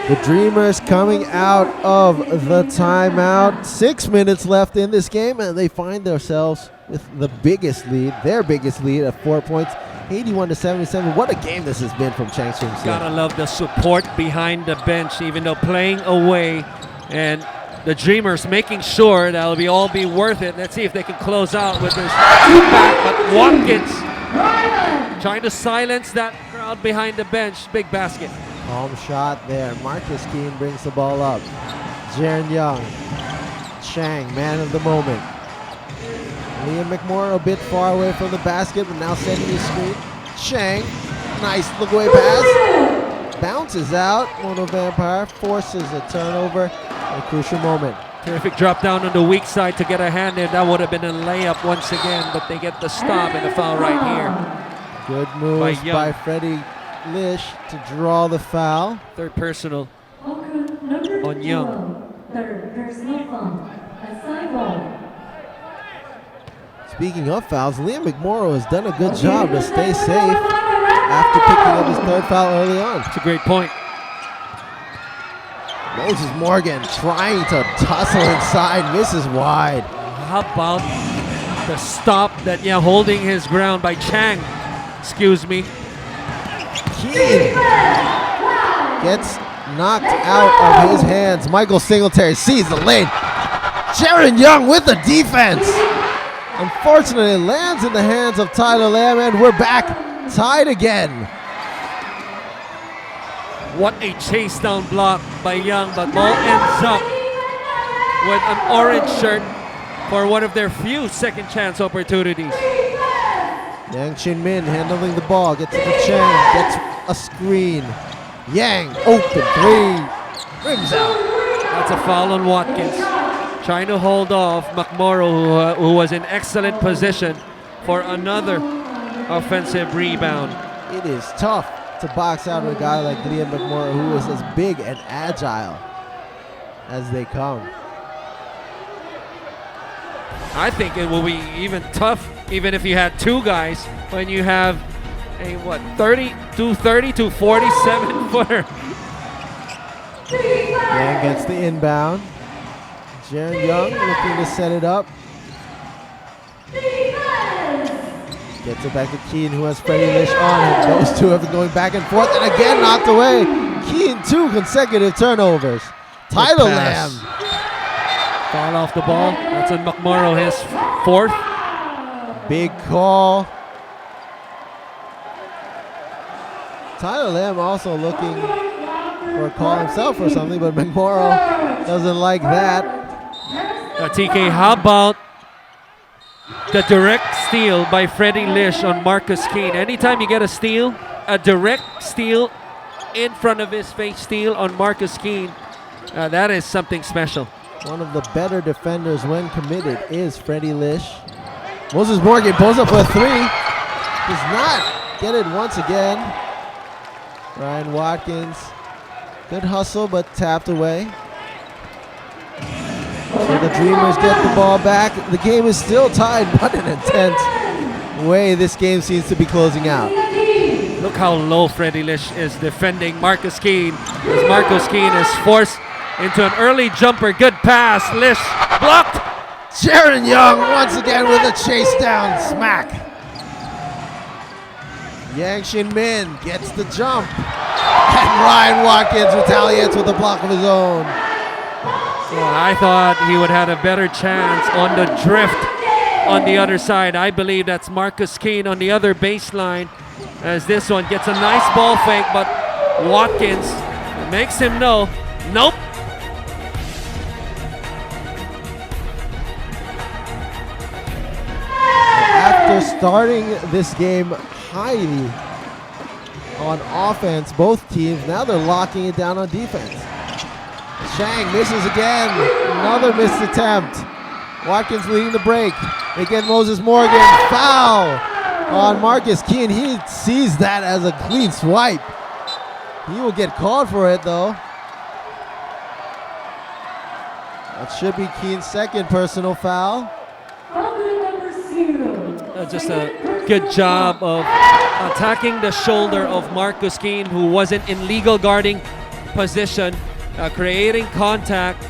The Dreamers coming out of the timeout. 6 minutes left in this game, and they find themselves with the biggest lead, their biggest lead at 4 points, 81-77. What a game this has been from Chang Sung-sin. Gotta love the support behind the bench, even though playing away, and the Dreamers making sure that it'll all be worth it. Let's see if they can close out with this back, but Watkins trying to silence that crowd behind the bench. Big basket. Calm shot there. Marcus Keene brings the ball up. Jaren Young. Chang, man of the moment. Liam McMorrow a bit far away from the basket, but now sending his screen. Chang, nice look-away pass. Bounces out. Mono Vampire forces a turnover at a crucial moment. Terrific drop down on the weak side to get a hand in. That would have been a layup once again, but they get the stop and the foul right here. Good moves by Freddie Lish to draw the foul. Third personal on Young. Third personal foul. A side ball. Speaking of fouls, Liam McMorrow has done a good job to stay safe after picking up his third foul early on. That's a great point. Moses Morgan trying to tussle inside, misses wide. How about the stop that, holding his ground by Chang. Excuse me. Keene gets knocked out of his hands. Michael Singletary sees the lane. Jaren Young with the defense. Unfortunately, lands in the hands of Tyler Lamb, and we're back tied again. What a chase down block by Young, but ball ends up with an orange shirt for one of their few second chance opportunities. Yang Chin Min handling the ball, gets to the Chang, gets a screen. Yang, open three, rims out. That's a foul on Watkins. trying to hold off McMorrow, who was in excellent position for another offensive rebound. It is tough to box out a guy like Liam McMorrow, who is as big and agile as they come. I think it will be even tough, even if you had two guys, when you have a 30 to 47 footer. Yang gets the inbound. Jaron Young looking to set it up. Gets it back to Keane, who has Freddie Lish on him. Those two have been going back and forth, and again knocked away. Keane, 2 consecutive turnovers. Tyler Lamb. Foul off the ball. That's on McMorrow, his 4th. Big call. Tyler Lamb also looking for a call himself or something, but McMorrow doesn't like that. TK, how about the direct steal by Freddie Lish on Marcus Keane? Anytime you get a steal, a direct steal in front of his face steal on Marcus Keane, that is something special. One of the better defenders when committed is Freddie Lish. Moses Morgan pulls up for a 3. Does not get it once again. Ryan Watkins, good hustle but tapped away. So the Dreamers get the ball back. The game is still tied, but in a intense way this game seems to be closing out. Look how low Freddie Lish is defending Marcus Keane, as Marcus Keane is forced into an early jumper. Good pass. Lish blocked. Jaron Young once again with a chase down smack. Yang Shin Min gets the jump. And Ryan Watkins retaliates with a block of his own. Well, I thought he would have a better chance on the drift on the other side. I believe that's Marcus Keane on the other baseline, as this one gets a nice ball fake, but Watkins makes him know, nope. After starting this game highly on offense, both teams, now they're locking it down on defense. Shang misses again. Another missed attempt. Watkins leading the break. Again, Moses Morgan. Foul on Marcus Keane. He sees that as a clean swipe. He will get called for it, though. That should be Keane's 2nd personal foul. Just a good job of attacking the shoulder of Marcus Keane, who wasn't in legal guarding position, creating contact.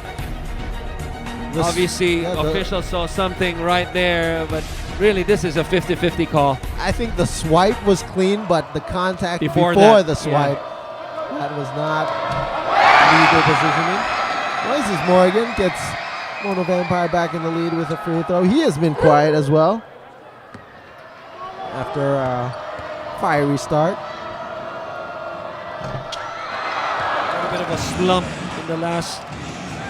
Obviously, officials saw something right there, but really this is a 50-50 call. I think the swipe was clean, but the contact before the swipe, that was not legal positioning. Moses Morgan gets Mono Vampire back in the lead with a free throw. He has been quiet as well after a fiery start. A bit of a slump in the last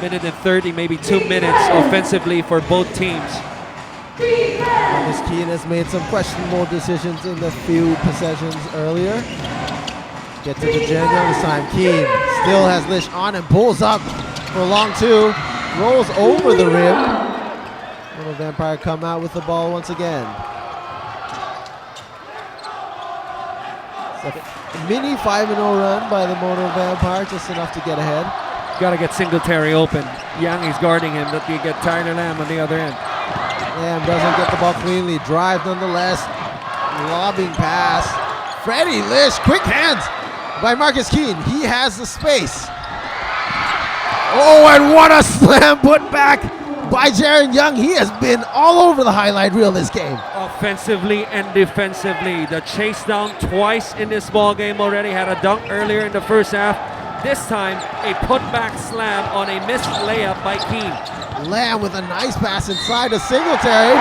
minute and 30, maybe 2 minutes offensively for both teams. Marcus Keane has made some questionable decisions in the few possessions earlier. Get to the Jen Young this time. Keane still has Lish on and pulls up for a long 2. Rolls over the rim. Mono Vampire come out with the ball once again. It's a mini 5-0 run by the Mono Vampire, just enough to get ahead. Got to get Singletary open. Young is guarding him. That you get Tyler Lamb on the other end. Lamb doesn't get the ball cleanly. Drive nonetheless. Lobbing pass. Freddie Lish, quick hands by Marcus Keane. He has the space. Oh, and what a slam put back by Jaron Young. He has been all over the highlight reel this game. Offensively and defensively. The chase down twice in this ball game already. Had a dunk earlier in the first half. This time, a putback slam on a missed layup by Keane. Lamb with a nice pass inside to Singletary.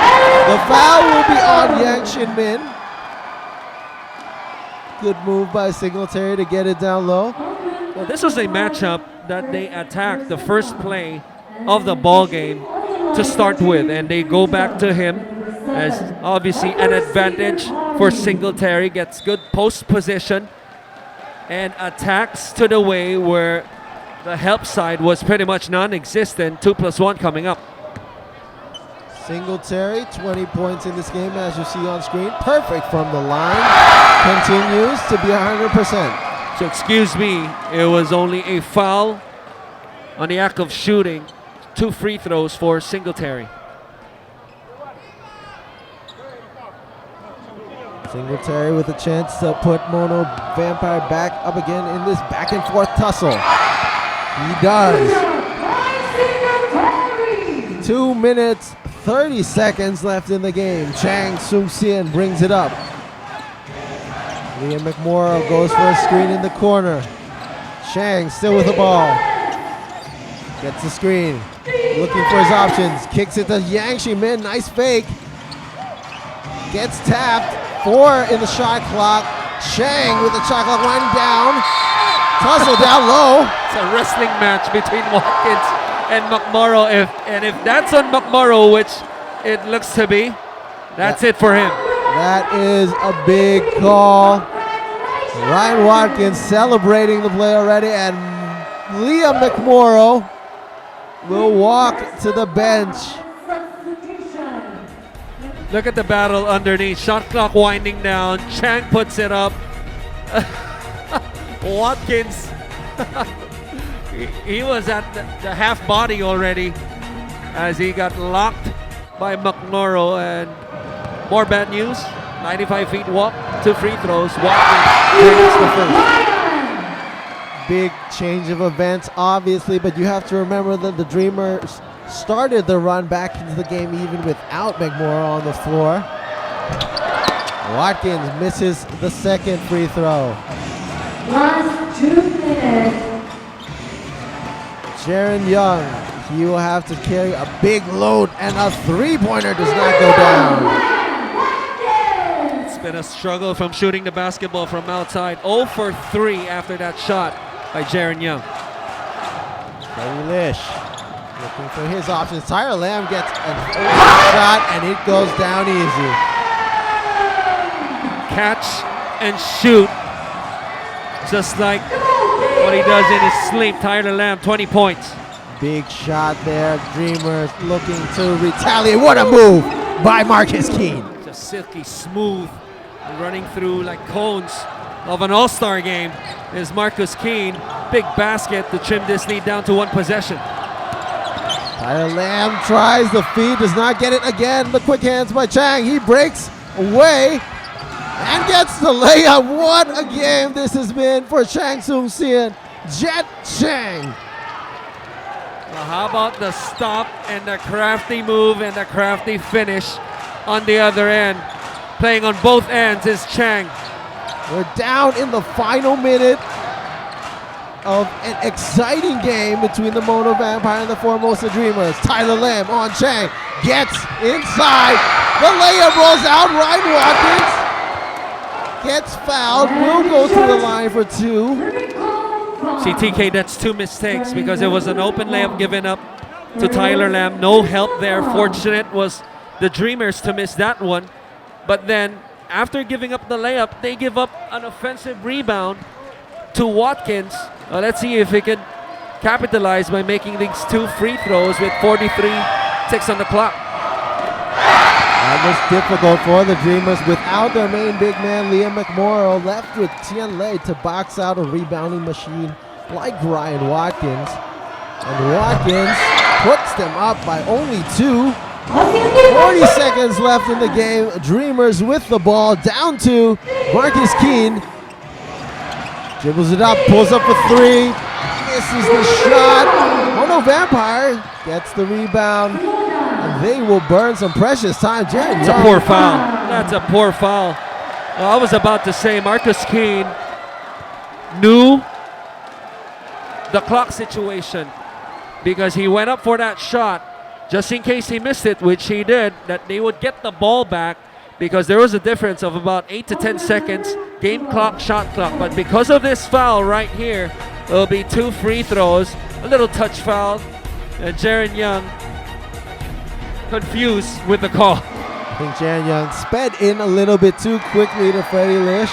The foul will be on Yang Shin Min. Good move by Singletary to get it down low. Well, this was a matchup that they attacked the first play of the ball game to start with, and they go back to him as obviously an advantage for Singletary. Gets good post position and attacks to the way where the help side was pretty much non-existent. 2+1 coming up. Singletary, 20 points in this game as you see on screen. Perfect from the line. Continues to be 100%. So excuse me, it was only a foul on the act of shooting. 2 free throws for Singletary. Singletary with a chance to put Mono Vampire back up again in this back and forth tussle. He does. 2 minutes, 30 seconds left in the game. Chang Sung-sien brings it up. Liam McMorrow goes for a screen in the corner. Chang still with the ball. Gets the screen. Looking for his options. Kicks it to Yang Shi-min. Nice fake. Gets tapped. 4 in the shot clock. Chang with the shot clock winding down. Tussle down low. It's a wrestling match between Watkins and McMorrow. If that's on McMorrow, which it looks to be, that's it for him. That is a big call. Ryan Watkins celebrating the play already, and Liam McMorrow will walk to the bench. Look at the battle underneath. Shot clock winding down. Chang puts it up. Watkins, he was at the half body already as he got locked by McMorrow. And more bad news. 95 feet walk, 2 free throws. Watkins takes the first. Big change of events, obviously, but you have to remember that the Dreamers started the run back into the game even without McMorrow on the floor. Watkins misses the second free throw. Last 2 minutes. Jaron Young, he will have to carry a big load, and a three-pointer does not go down. It's been a struggle from shooting the basketball from outside. 0 for 3 after that shot by Jaron Young. Freddie Lish looking for his options. Tyler Lamb gets an open shot, and it goes down easy. Catch and shoot, just like what he does in his sleep. Tyler Lamb, 20 points. Big shot there. Dreamers looking to retaliate. What a move by Marcus Keene. Just silky smooth, running through like cones of an all-star game is Marcus Keene. Big basket to trim this lead down to 1 possession. Tyler Lamb tries the feed, does not get it again. The quick hands by Chang. He breaks away and gets the layup. What a game this has been for Chang Sung-sien. Jet Chang. Well, how about the stop and the crafty move and the crafty finish on the other end? Playing on both ends is Chang. We're down in the final minute of an exciting game between the Mono Vampire and the Formosa Dreamers. Tyler Lamb on Chang, gets inside. The layup rolls out. Ryan Watkins gets fouled, will go to the line for 2. See, TK, that's 2 mistakes because it was an open layup given up to Tyler Lamb. No help there. Fortunate was the Dreamers to miss that one. But then after giving up the layup, they give up an offensive rebound to Watkins. Let's see if he can capitalize by making these 2 free throws with 43 ticks on the clock. That was difficult for the Dreamers without their main big man, Liam McMorrow, left with Tian Lei to box out a rebounding machine like Ryan Watkins. And Watkins puts them up by only 2. 40 seconds left in the game. Dreamers with the ball, down to Marcus Keene. Dribbles it up, pulls up for 3. Misses the shot. Mono Vampire gets the rebound. And they will burn some precious time. That's a poor foul. That's a poor foul. Well, I was about to say Marcus Keene knew the clock situation because he went up for that shot just in case he missed it, which he did, that they would get the ball back because there was a difference of about 8 to 10 seconds, game clock, shot clock. But because of this foul right here, it'll be 2 free throws, a little touch foul, and Jaron Young confused with the call. I think Jaron Young sped in a little bit too quickly to Freddie Lish.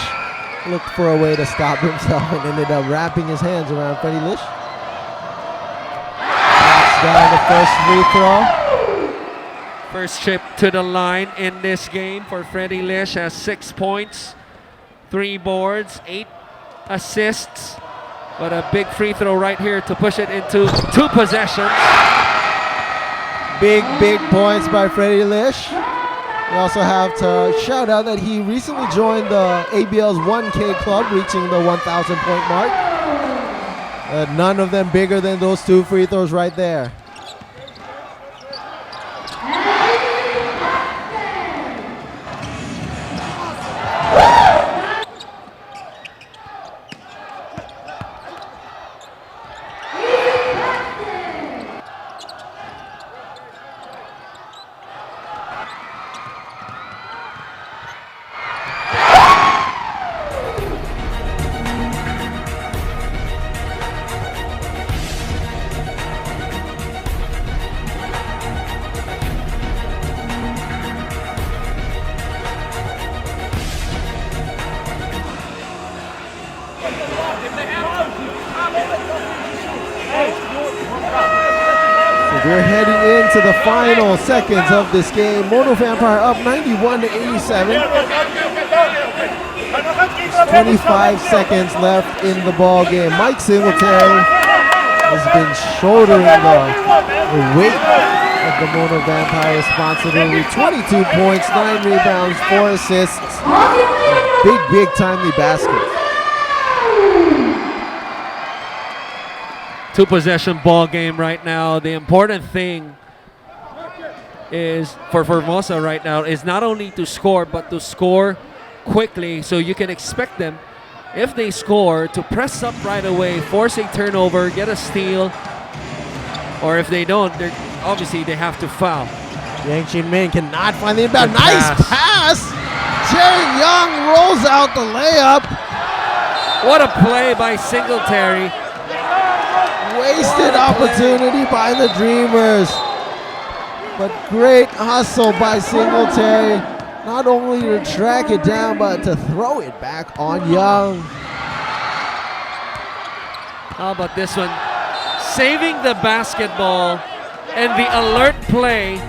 Looked for a way to stop himself and ended up wrapping his hands around Freddie Lish. Knocks down the first free throw. First trip to the line in this game for Freddie Lish has 6 points, 3 boards, 8 assists. But a big free throw right here to push it into 2 possessions. Big points by Freddie Lish. We also have to shout out that he recently joined the ABL's 1K club, reaching the 1,000 point mark. None of them bigger than those 2 free throws right there. We're heading into the final seconds of this game. Mono Vampire up 91-87. 25 seconds left in the ball game. Mike Singletary has been shouldering the weight of the Mono Vampire responsibility. 22 points, 9 rebounds, 4 assists. Big timely baskets. 2 possession ball game right now. The important thing is for Formosa right now is not only to score, but to score quickly, so you can expect them, if they score, to press up right away, force a turnover, get a steal, or if they don't, obviously they have to foul. Yang Chin Min cannot find the inbound. Nice pass! Jaron Young rolls out the layup. What a play by Singletary. Wasted opportunity by the Dreamers. But great hustle by Singletary. Not only to track it down, but to throw it back on Young. How about this one? Saving the basketball and the alert play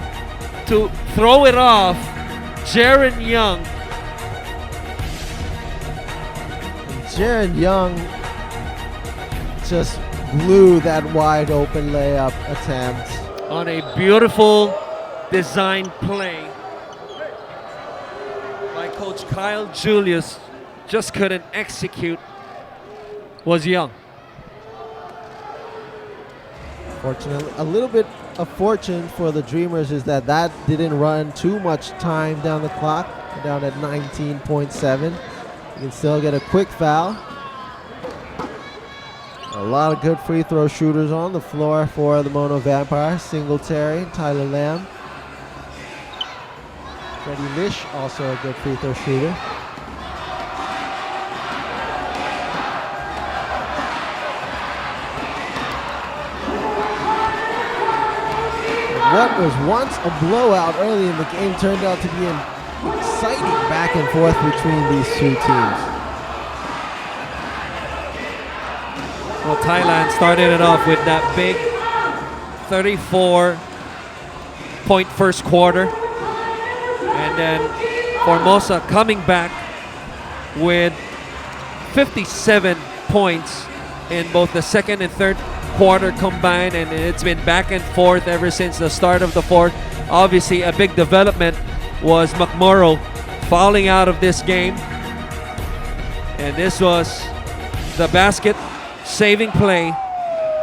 to throw it off, Jaron Young. Jaron Young just blew that wide open layup attempt. On a beautiful design play by Coach Kyle Julius, just couldn't execute, was Young. Fortunately, a little bit of fortune for the Dreamers is that didn't run too much time down the clock. We're down at 19.7. You can still get a quick foul. A lot of good free throw shooters on the floor for the Mono Vampire. Singletary, Tyler Lamb. Freddie Lish, also a good free throw shooter. What was once a blowout early in the game turned out to be an exciting back and forth between these 2 teams. Well, Thailand started it off with that big 34-point first quarter. And then Formosa coming back with 57 points in both the second and third quarter combined. And it's been back and forth ever since the start of the fourth. Obviously, a big development was McMorrow fouling out of this game. And this was the basket saving play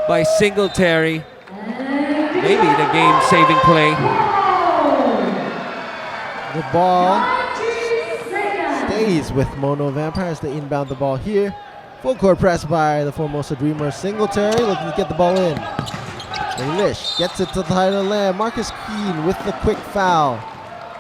by Singletary. Maybe the game saving play. The ball stays with Mono Vampires. They inbound the ball here. Full court press by the Formosa Dreamers. Singletary looking to get the ball in. And Lish gets it to Tyler Lamb. Marcus Keene with the quick foul.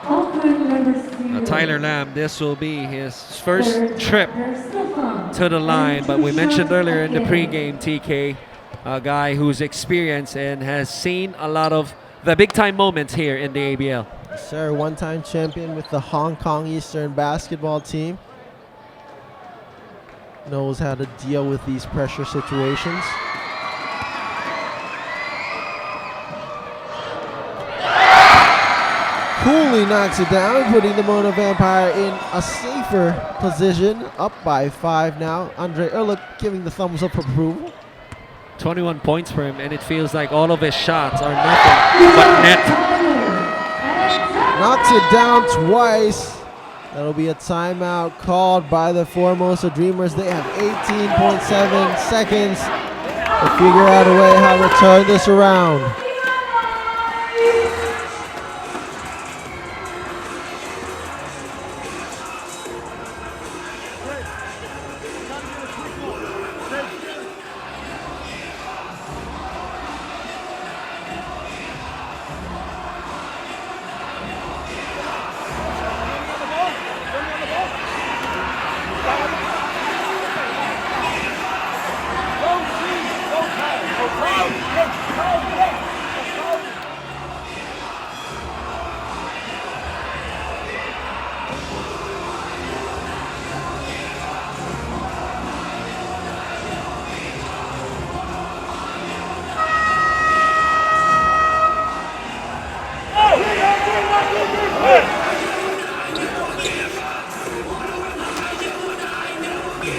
Now, Tyler Lamb, this will be his first trip to the line, but we mentioned earlier in the pregame, TK, a guy who's experienced and has seen a lot of the big-time moments here in the ABL. Yes, sir, one-time champion with the Hong Kong Eastern basketball team. Knows how to deal with these pressure situations. coolly knocks it down, putting the Mono Vampire in a safer position, up by 5 now. Andre Erlich giving the thumbs up approval. 21 points for him, and it feels like all of his shots are nothing but net. Knocks it down twice. That'll be a timeout called by the Formosa Dreamers. They have 18.7 seconds to figure out a way how to turn this around.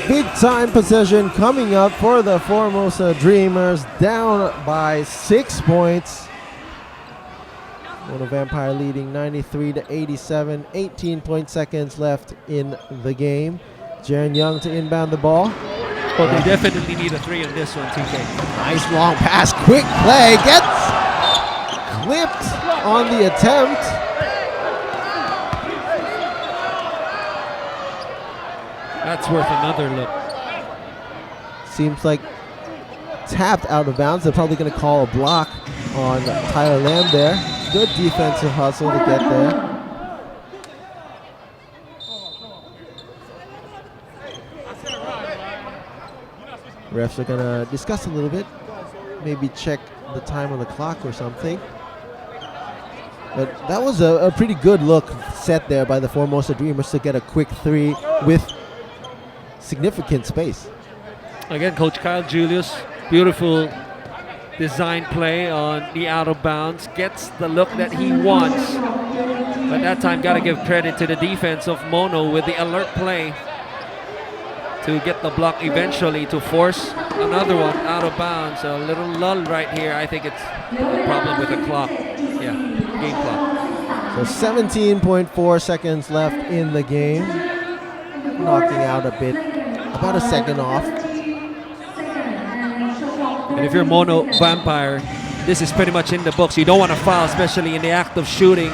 Big time possession coming up for the Formosa Dreamers, down by 6 points. Mono Vampire leading 93-87, 18 seconds left in the game. Jaron Young to inbound the ball. Well, they definitely need a 3 on this one, TK. Nice long pass, quick play, gets clipped on the attempt. That's worth another look. Seems like tapped out of bounds. They're probably going to call a block on Tyler Lamb there. Good defensive hustle to get there. Refs are going to discuss a little bit. Maybe check the time on the clock or something. But that was a pretty good look set there by the Formosa Dreamers to get a quick 3 with significant space. Again, Coach Kyle Julius, beautiful design play on the out of bounds, gets the look that he wants. But that time, got to give credit to the defense of Mono with the alert play to get the block eventually to force another one out of bounds. A little lull right here. I think it's a problem with the clock. Yeah, game clock. So 17.4 seconds left in the game. Knocking out a bit, about a second off. And if you're Mono Vampire, this is pretty much in the books. You don't want to foul, especially in the act of shooting.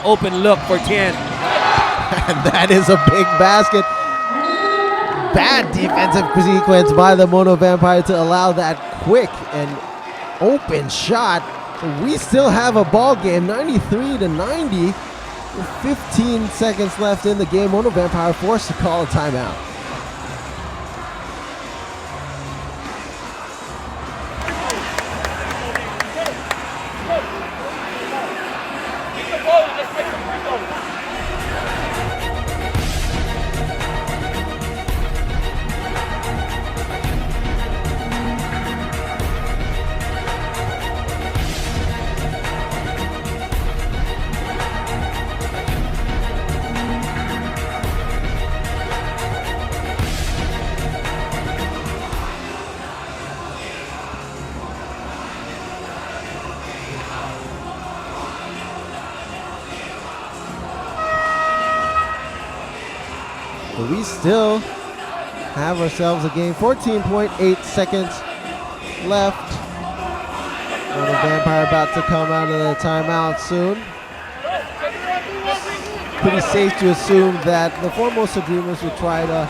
Open look for 10. And that is a big basket. Bad defensive sequence by the Mono Vampire to allow that quick and open shot. We still have a ball game, 93-90. With 15 seconds left in the game, Mono Vampire forced to call a timeout. We still have ourselves a game. 14.8 seconds left. Mono Vampire about to come out of the timeout soon. Pretty safe to assume that the Formosa Dreamers will try to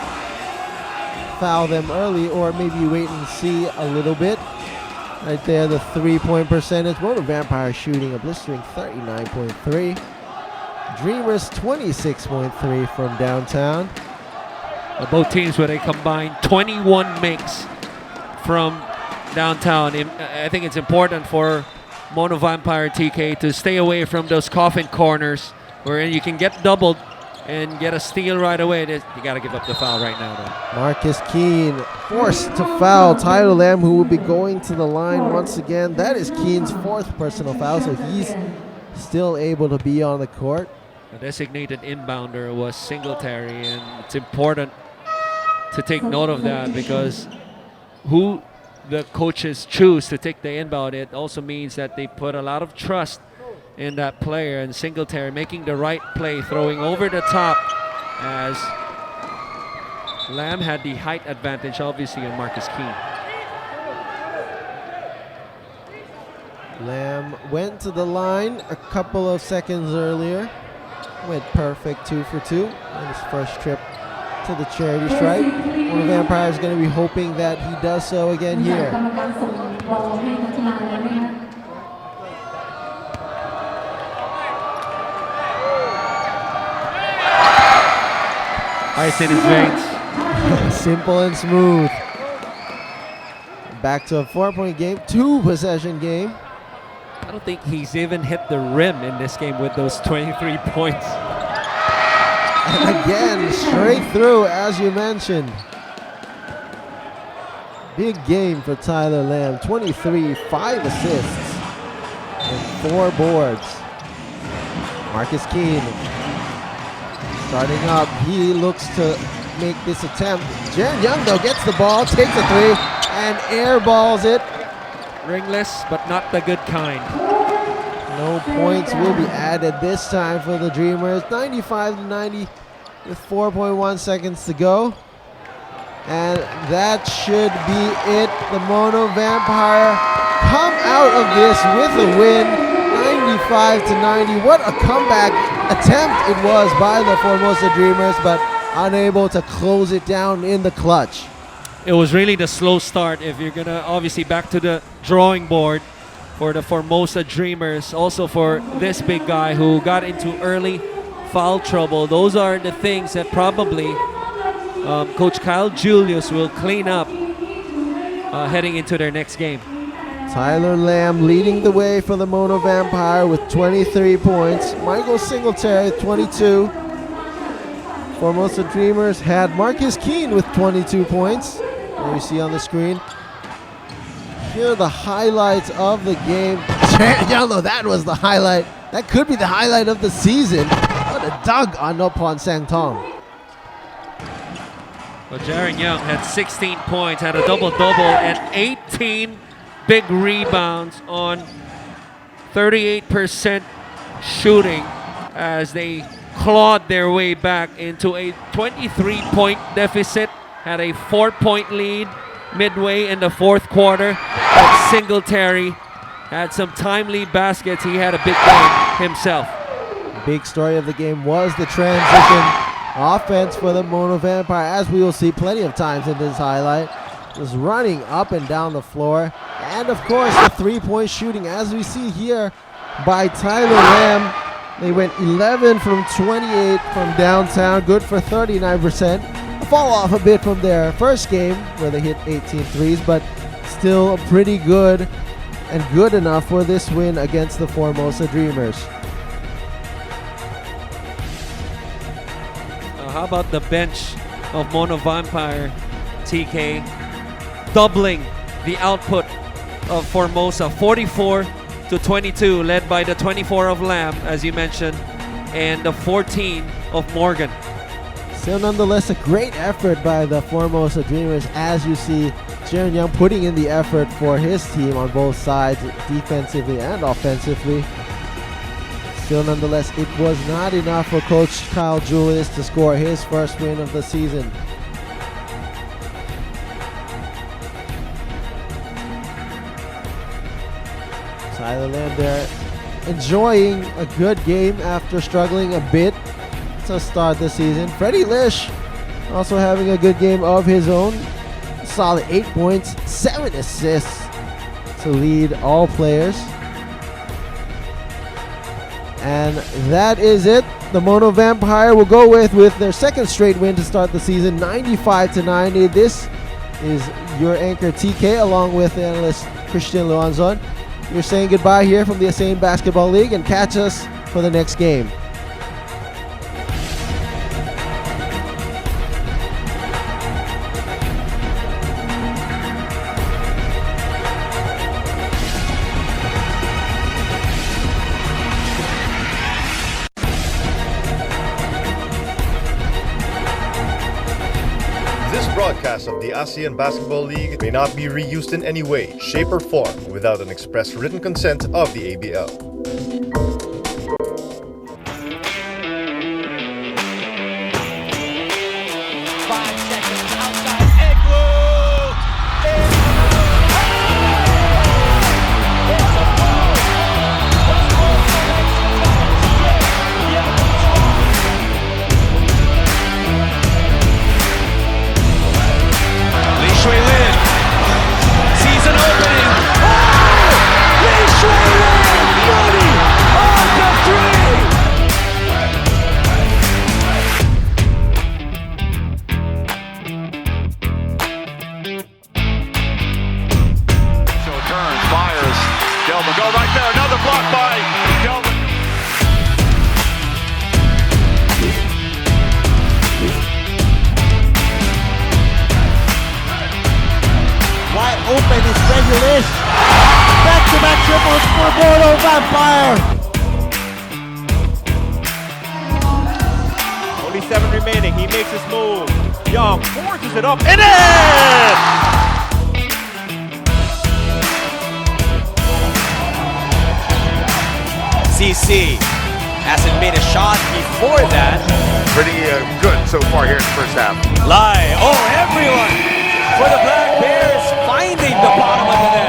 foul them early, or maybe wait and see a little bit. Right there, the 3-point percentage. Mono Vampire shooting a blistering 39.3. Dreamers 26.3 from downtown. Both teams with a combined 21 makes from downtown. I think it's important for Mono Vampire TK to stay away from those coffin corners where you can get doubled and get a steal right away. You got to give up the foul right now, though. Marcus Keene forced to foul Tyler Lamb, who will be going to the line once again. That is Keene's 4th personal foul, so he's still able to be on the court. The designated inbounder was Singletary, and it's important to take note of that because who the coaches choose to take the inbound, it also means that they put a lot of trust in that player, and Singletary making the right play, throwing over the top as Lamb had the height advantage obviously on Marcus Keene. Lamb went to the line a couple of seconds earlier. Went perfect 2 for 2 on his first trip to the charity stripe. Mono Vampire is going to be hoping that he does so again here. Ice in his veins. Simple and smooth. Back to a 4-point game, 2-possession game. I don't think he's even hit the rim in this game with those 23 points. And again, straight through, as you mentioned. Big game for Tyler Lamb. 23, 5 assists, and 4 boards. Marcus Keene starting up. He looks to make this attempt. Jaren Young, though, gets the ball, takes a 3, and airballs it. Ringless, but not the good kind. No points will be added this time for the Dreamers. 95-90 with 4.1 seconds to go. And that should be it. The Mono Vampire come out of this with a win. 95-90. What a comeback attempt it was by the Formosa Dreamers, but unable to close it down in the clutch. It was really the slow start. If you're gonna obviously back to the drawing board for the Formosa Dreamers, also for this big guy who got into early foul trouble. Those are the things that probably Coach Kyle Julius will clean up heading into their next game. Tyler Lamb leading the way for the Mono Vampire with 23 points. Michael Singletary 22. Formosa Dreamers had Marcus Keene with 22 points. There you see on the screen. Here are the highlights of the game. Yellow, that was the highlight. That could be the highlight of the season. What a dunk on Nopon Sangtong. Well, Jaren Young had 16 points, had a double-double, and 18 big rebounds on 38% shooting as they clawed their way back into a 23-point deficit, had a 4-point lead midway in the fourth quarter. But Singletary had some timely baskets. He had a big game himself. Big story of the game was the transition offense for the Mono Vampire, as we will see plenty of times in this highlight. Was running up and down the floor. And of course the 3-point shooting, as we see here by Tyler Lamb. They went 11 from 28 from downtown, good for 39%. A fall off a bit from their first game where they hit 18 threes, but still pretty good and good enough for this win against the Formosa Dreamers. How about the bench of Mono Vampire, TK, doubling the output of Formosa, 44-22, led by the 24 of Lamb, as you mentioned, and the 14 of Morgan. Still nonetheless a great effort by the Formosa Dreamers, as you see Jaren Young putting in the effort for his team on both sides, defensively and offensively. Still nonetheless, it was not enough for Coach Kyle Julius to score his first win of the season. Tyler Lamb there enjoying a good game after struggling a bit to start the season. Freddie Lish also having a good game of his own. Solid 8 points, 7 assists to lead all players. And that is it. The Mono Vampire will go with their second straight win to start the season, 95-90. This is your anchor TK along with analyst Christian Luanzon. You're saying goodbye here from the ASEAN Basketball League, and catch us for the next game. broadcast of the ASEAN Basketball League may not be reused in any way, shape, or form without an express written consent of the ABL. Go right there, another block by Miguel. Wide open is Regulus. Back-to-back triples for Mono Vampire. Only 7 remaining. He makes his move. Young forces it up and in! CC hasn't made a shot before that. Pretty good so far here in the first half. Everyone for the Black Bears finding the bottom of the net.